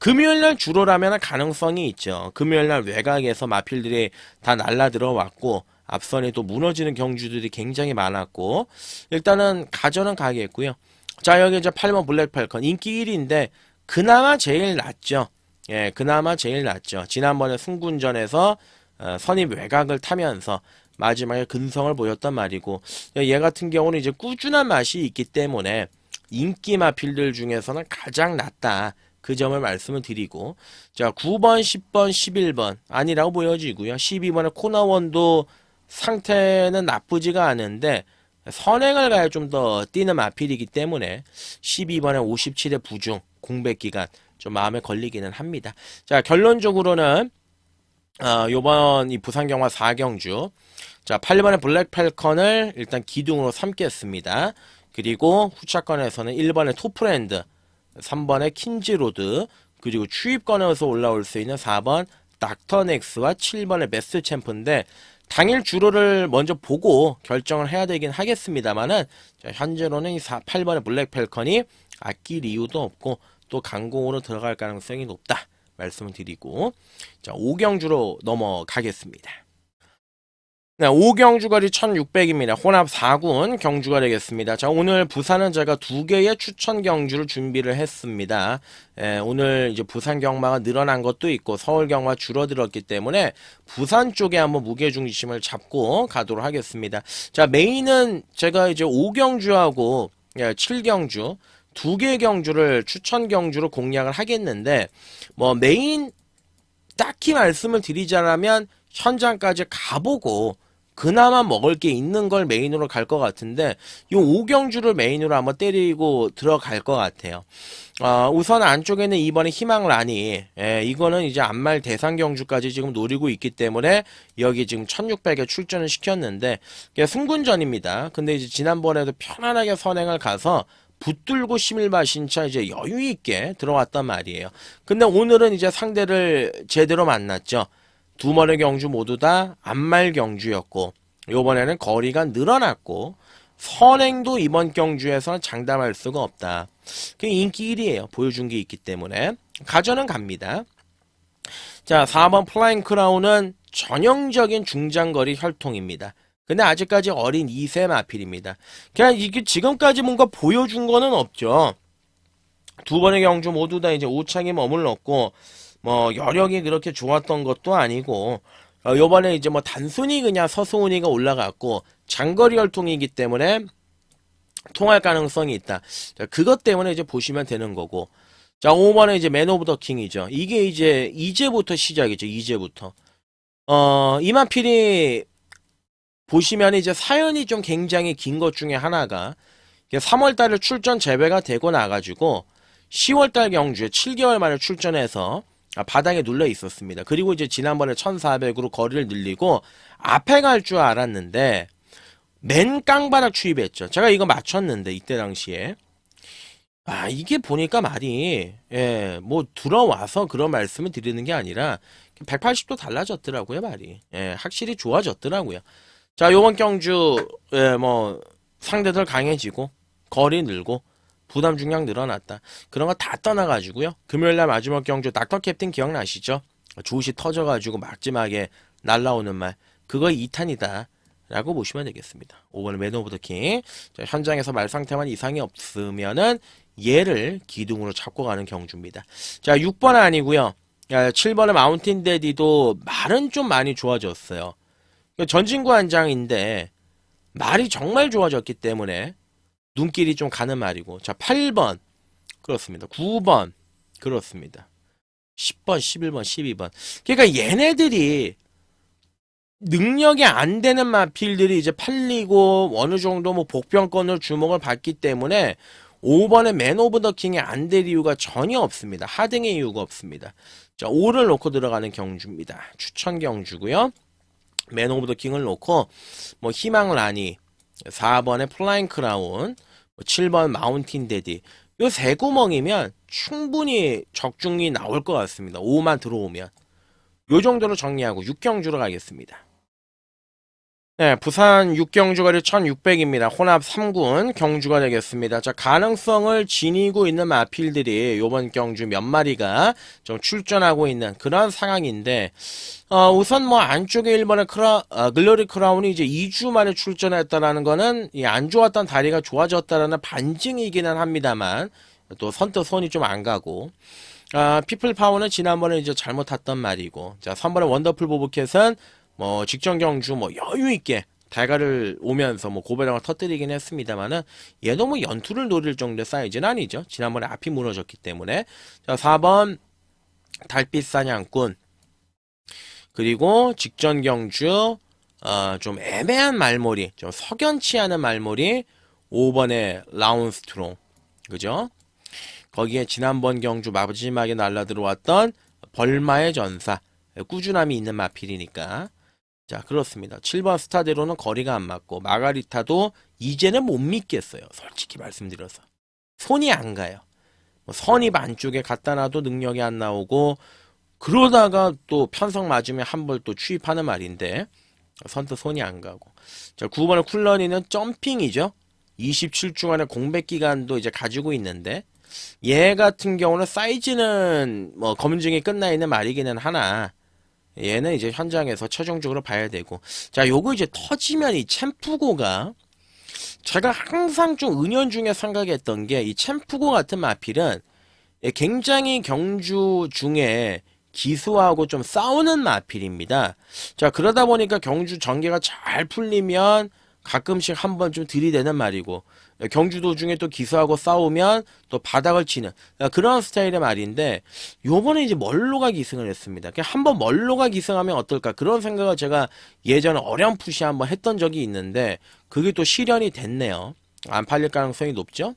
금요일날 주로라면 가능성이 있죠. 금요일날 외곽에서 마필들이 다 날라 들어왔고 앞선이 또 무너지는 경주들이 굉장히 많았고, 일단은 가전은 가겠고요. 자, 여기 이제 8번 블랙팔컨 인기 1위인데 그나마 제일 낫죠. 그나마 제일 낫죠. 지난번에 승군전에서 선입 외곽을 타면서 마지막에 근성을 보였단 말이고, 얘 같은 경우는 이제 꾸준한 맛이 있기 때문에 인기 마필들 중에서는 가장 낫다. 그 점을 말씀을 드리고, 자, 9번, 10번, 11번 아니라고 보여지고요. 12번의 코너원도 상태는 나쁘지가 않은데 선행을 가야 좀 더 뛰는 마필이기 때문에 12번의 57의 부중 공백기간 좀 마음에 걸리기는 합니다. 자, 결론적으로는 요번 이 부산경마 4경주, 자, 8번의 블랙팔컨을 일단 기둥으로 삼겠습니다. 그리고 후차권에서는 1번의 토프랜드, 3번의 킨즈로드, 그리고 추입권에서 올라올 수 있는 4번 닥터넥스와 7번의 베스트 챔프인데, 당일 주로를 먼저 보고 결정을 해야 되긴 하겠습니다만은, 현재로는 이 8번의 블랙펠컨이 아낄 이유도 없고 또 강공으로 들어갈 가능성이 높다 말씀을 드리고, 자, 5경주로 넘어가겠습니다. 네, 5경주거리 1600입니다. 혼합 4군 경주가 되겠습니다. 자, 오늘 부산은 제가 2개의 추천 경주를 준비를 했습니다. 오늘 이제 부산 경마가 늘어난 것도 있고 서울 경마 줄어들었기 때문에 부산 쪽에 한번 무게중심을 잡고 가도록 하겠습니다. 자, 메인은 제가 이제 5경주하고 7경주 2개의 경주를 추천 경주로 공략을 하겠는데, 뭐 메인 딱히 말씀을 드리자면 현장까지 가보고 그나마 먹을 게 있는 걸 메인으로 갈 것 같은데 이 5경주를 메인으로 한번 때리고 들어갈 것 같아요. 우선 안쪽에는 이번에 희망란이 이거는 이제 안말 대상 경주까지 지금 노리고 있기 때문에 여기 지금 1600에 출전을 시켰는데 승군전입니다. 근데 이제 지난번에도 편안하게 선행을 가서 붙들고 심일바신차 이제 여유 있게 들어왔단 말이에요. 근데 오늘은 이제 상대를 제대로 만났죠. 두 번의 경주 모두 다 안말 경주였고 요번에는 거리가 늘어났고 선행도 이번 경주에서는 장담할 수가 없다. 그 인기 1위에요. 보여준 게 있기 때문에 가전은 갑니다. 자, 4번 플라잉 크라운은 전형적인 중장거리 혈통입니다. 근데 아직까지 어린 2세 마필입니다. 그냥 이게 지금까지 뭔가 보여준 거는 없죠. 두 번의 경주 모두 다 이제 오창에 머물렀고 뭐 여력이 그렇게 좋았던 것도 아니고 요번에 이제 뭐 단순히 그냥 서수훈이가 올라갔고 장거리 혈통이기 때문에 통할 가능성이 있다. 자, 그것 때문에 이제 보시면 되는 거고. 자, 5번에 이제 맨 오브 더 킹이죠. 이게 이제부터 시작이죠. 이제부터. 이만필이 보시면 이제 사연이 좀 굉장히 긴 것 중에 하나가 3월달에 출전 재배가 되고 나가지고 10월달 경주에 7개월 만에 출전해서 바닥에 눌러 있었습니다. 그리고 이제 지난번에 1400으로 거리를 늘리고 앞에 갈 줄 알았는데 맨 깡바락 추입했죠. 제가 이거 맞췄는데 이때 당시에 이게 보니까 말이 뭐 들어와서 그런 말씀을 드리는 게 아니라 180도 달라졌더라고요. 말이 확실히 좋아졌더라고요. 자, 요번 경주 뭐 상대들 강해지고 거리 늘고 부담 중량 늘어났다. 그런 거 다 떠나가지고요. 금요일날 마지막 경주 닥터 캡틴 기억나시죠? 조시 터져가지고 마지막에 날라오는 말 그거 2탄이다 라고 보시면 되겠습니다. 5번은 맨 오브 더 킹. 자, 현장에서 말 상태만 이상이 없으면은 얘를 기둥으로 잡고 가는 경주입니다. 자, 6번 아니고요. 7번의 마운틴 데디도 말은 좀 많이 좋아졌어요. 전진구 한장인데 말이 정말 좋아졌기 때문에 눈길이 좀 가는 말이고. 자, 8번 그렇습니다. 9번 그렇습니다. 10번, 11번, 12번. 그러니까 얘네들이 능력이 안 되는 마필들이 이제 팔리고 어느 정도 뭐 복병권을 주목을 받기 때문에 5번의 맨 오브 더 킹이 안 될 이유가 전혀 없습니다. 하등의 이유가 없습니다. 자, 5를 놓고 들어가는 경주입니다. 추천 경주고요. 맨 오브 더 킹을 놓고 뭐 희망 라니, 4번의 플라잉 크라운, 7번 마운틴 데디 요 세 구멍이면 충분히 적중이 나올 것 같습니다. 5만 들어오면 요 정도로 정리하고 6경주로 가겠습니다. 네, 부산 6경주거리 1600입니다. 혼합 3군 경주가 되겠습니다. 자, 가능성을 지니고 있는 마필들이 요번 경주 몇 마리가 좀 출전하고 있는 그런 상황인데, 우선 뭐 안쪽에 1번의 글로리 크라운이 이제 2주 만에 출전했다라는 거는 안 좋았던 다리가 좋아졌다라는 반증이기는 합니다만, 또 선뜻 손이 좀 안 가고, 피플 파워는 지난번에 이제 잘못 탔던 말이고, 자, 3번의 원더풀 보브캣은 뭐 직전 경주 뭐 여유 있게 달가를 오면서 뭐 고배랑을 터뜨리긴 했습니다만은 얘도 뭐 연투를 노릴 정도의 사이즈는 아니죠. 지난번에 앞이 무너졌기 때문에. 자, 4번 달빛 사냥꾼 그리고 직전 경주 좀 애매한 말머리 좀 석연치 않은 말머리 5번의 라운스트롱 그죠? 거기에 지난번 경주 마지막에 날라 들어왔던 벌마의 전사 꾸준함이 있는 마필이니까. 자, 그렇습니다. 7번 스타대로는 거리가 안 맞고 마가리타도 이제는 못 믿겠어요. 솔직히 말씀드려서 손이 안 가요. 뭐 선입 안쪽에 갖다 놔도 능력이 안 나오고 그러다가 또 편성 맞으면 한 벌 또 추입하는 말인데 선뜻 손이 안 가고. 자, 9번의 쿨러니는 점핑이죠. 27주간의 공백 기간도 이제 가지고 있는데 얘 같은 경우는 사이즈는 뭐 검증이 끝나 있는 말이기는 하나 얘는 이제 현장에서 최종적으로 봐야 되고. 자, 요거 이제 터지면 이 챔프고가 제가 항상 좀 은연중에 생각했던 게 이 챔프고 같은 마필은 굉장히 경주 중에 기수하고 좀 싸우는 마필입니다. 자, 그러다 보니까 경주 전개가 잘 풀리면 가끔씩 한번 좀 들이대는 말이고, 경주 도중에 또 기수하고 싸우면 또 바닥을 치는 그런 스타일의 말인데, 요번에 이제 멀로가 기승을 했습니다. 그냥 한번 멀로가 기승하면 어떨까 그런 생각을 제가 예전에 어렴풋이 한번 했던 적이 있는데, 그게 또 실현이 됐네요. 안 팔릴 가능성이 높죠?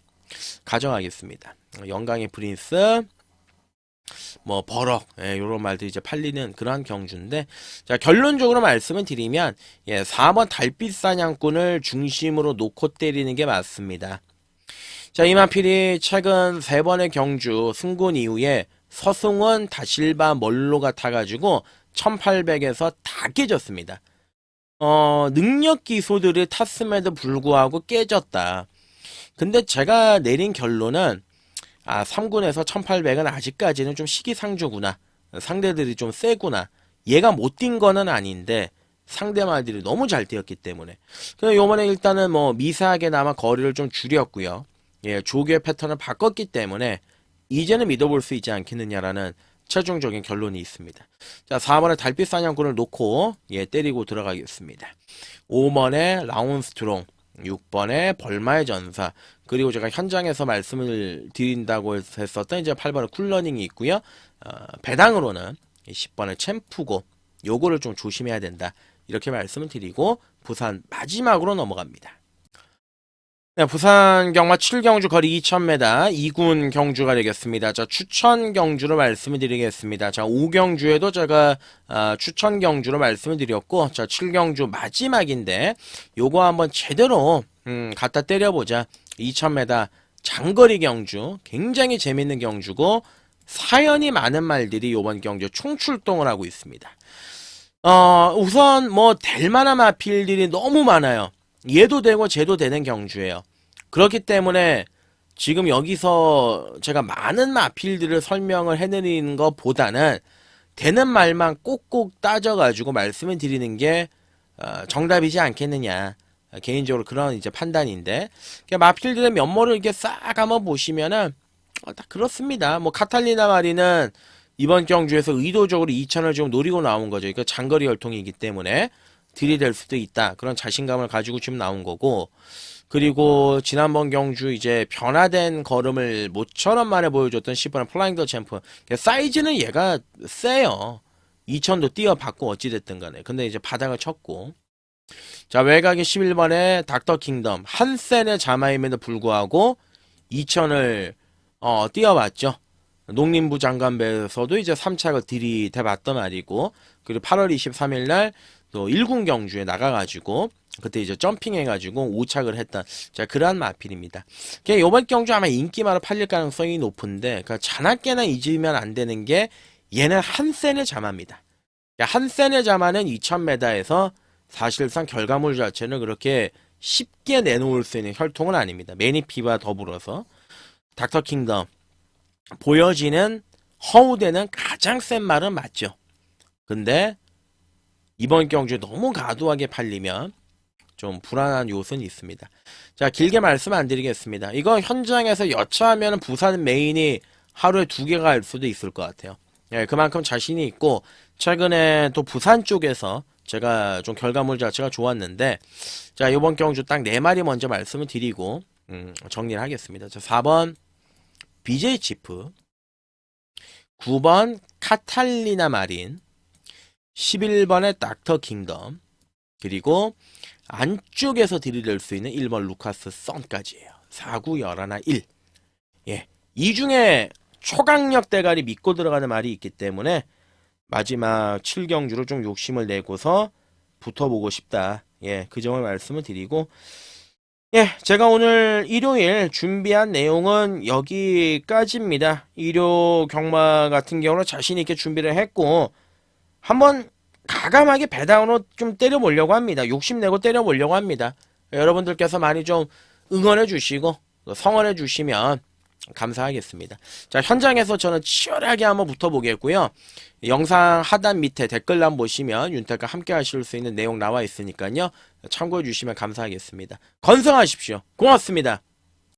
가정하겠습니다. 영광의 프린스, 뭐 버럭, 요런 말들이 이제 팔리는 그러한 경주인데, 자, 결론적으로 말씀을 드리면 4번 달빛 사냥꾼을 중심으로 놓고 때리는 게 맞습니다. 자, 이만필이 최근 3번의 경주 승군 이후에 서승원, 다실바, 멀로가 타가지고 1800에서 다 깨졌습니다. 능력 기소들을 탔음에도 불구하고 깨졌다. 근데 제가 내린 결론은 3군에서 1800은 아직까지는 좀 시기상조구나. 상대들이 좀 세구나. 얘가 못 뛴 거는 아닌데 상대 말들이 너무 잘 뛰었기 때문에. 그래서 요번에 일단은 뭐 미세하게나마 거리를 좀 줄였고요. 조교의 패턴을 바꿨기 때문에 이제는 믿어볼 수 있지 않겠느냐라는 최종적인 결론이 있습니다. 자, 4번에 달빛 사냥꾼을 놓고 때리고 들어가겠습니다. 5번에 라운스트롱, 6번에 벌마의 전사, 그리고 제가 현장에서 말씀을 드린다고 했었던 이제 8번에 쿨러닝이 있고요. 배당으로는 10번에 챔프고, 요거를 좀 조심해야 된다. 이렇게 말씀을 드리고 부산 마지막으로 넘어갑니다. 네, 부산 경마 7경주 거리 2000m 2군 경주가 되겠습니다. 자, 추천 경주로 말씀을 드리겠습니다. 자, 5경주에도 제가 추천 경주로 말씀을 드렸고, 자, 7경주 마지막인데 요거 한번 제대로 갖다 때려보자. 2000m 장거리 경주, 굉장히 재밌는 경주고 사연이 많은 말들이 요번 경주 총출동을 하고 있습니다. 우선 뭐 될 만한 마필들이 너무 많아요. 얘도 되고 쟤도 되는 경주예요. 그렇기 때문에 지금 여기서 제가 많은 마필들을 설명을 해드리는 것보다는 되는 말만 꼭꼭 따져가지고 말씀을 드리는 게 정답이지 않겠느냐. 개인적으로 그런 이제 판단인데, 마필들의 면모를 이렇게 싹 한번 보시면은 다 그렇습니다. 뭐 카탈리나 마리는 이번 경주에서 의도적으로 2000을 좀 노리고 나온 거죠. 그러니까 장거리 혈통이기 때문에 들이댈 수도 있다. 그런 자신감을 가지고 지금 나온 거고, 그리고 지난번 경주 이제 변화된 걸음을 모처럼 만에 보여줬던 10번의 플라잉 더 챔프. 사이즈는 얘가 세요. 2000도 뛰어봤고 어찌됐든 간에. 근데 이제 바닥을 쳤고. 자, 외곽의 11번의 닥터 킹덤. 한 센의 자마임에도 불구하고 2000을 뛰어봤죠. 농림부 장관배에서도 이제 3착을 들이대봤던 말이고, 그리고 8월 23일 날 또 1군 경주에 나가가지고 그때 이제 점핑해가지고 5착을 했던, 자, 그러한 마필입니다. 이번 경주 아마 인기마로 팔릴 가능성이 높은데, 자나깨나 잊으면 안 되는 게 얘는 한 센의 자마입니다. 한 센의 자마는 2000m에서 사실상 결과물 자체는 그렇게 쉽게 내놓을 수 있는 혈통은 아닙니다. 매니피와 더불어서 닥터 킹덤 보여지는 허우대는 가장 센 말은 맞죠. 근데 이번 경주에 너무 과도하게 팔리면 좀 불안한 요소는 있습니다. 자, 길게 말씀 안 드리겠습니다. 이거 현장에서 여차하면 부산 메인이 하루에 2개가 갈 수도 있을 것 같아요. 그만큼 자신이 있고, 최근에 또 부산 쪽에서 제가 좀 결과물 자체가 좋았는데, 자, 이번 경주 딱 4마리 먼저 말씀을 드리고 정리를 하겠습니다. 자, 4번 BJ 치프, 9번 카탈리나 마린, 11번의 닥터 킹덤, 그리고 안쪽에서 들이댈 수 있는 1번 루카스 썬까지예요. 4, 9, 11, 1. 이 중에 초강력 대가리 믿고 들어가는 말이 있기 때문에 마지막 7경주로 좀 욕심을 내고서 붙어보고 싶다. 그 점을 말씀을 드리고, 제가 오늘 일요일 준비한 내용은 여기까지입니다. 일요 경마 같은 경우는 자신있게 준비를 했고, 한번 가감하게 배당으로 좀 때려보려고 합니다. 욕심내고 때려보려고 합니다. 여러분들께서 많이 좀 응원해 주시고 성원해 주시면 감사하겠습니다. 자, 현장에서 저는 치열하게 한번 붙어보겠고요. 영상 하단 밑에 댓글란 보시면 윤택과 함께 하실 수 있는 내용 나와 있으니까요. 참고해 주시면 감사하겠습니다. 건승하십시오. 고맙습니다.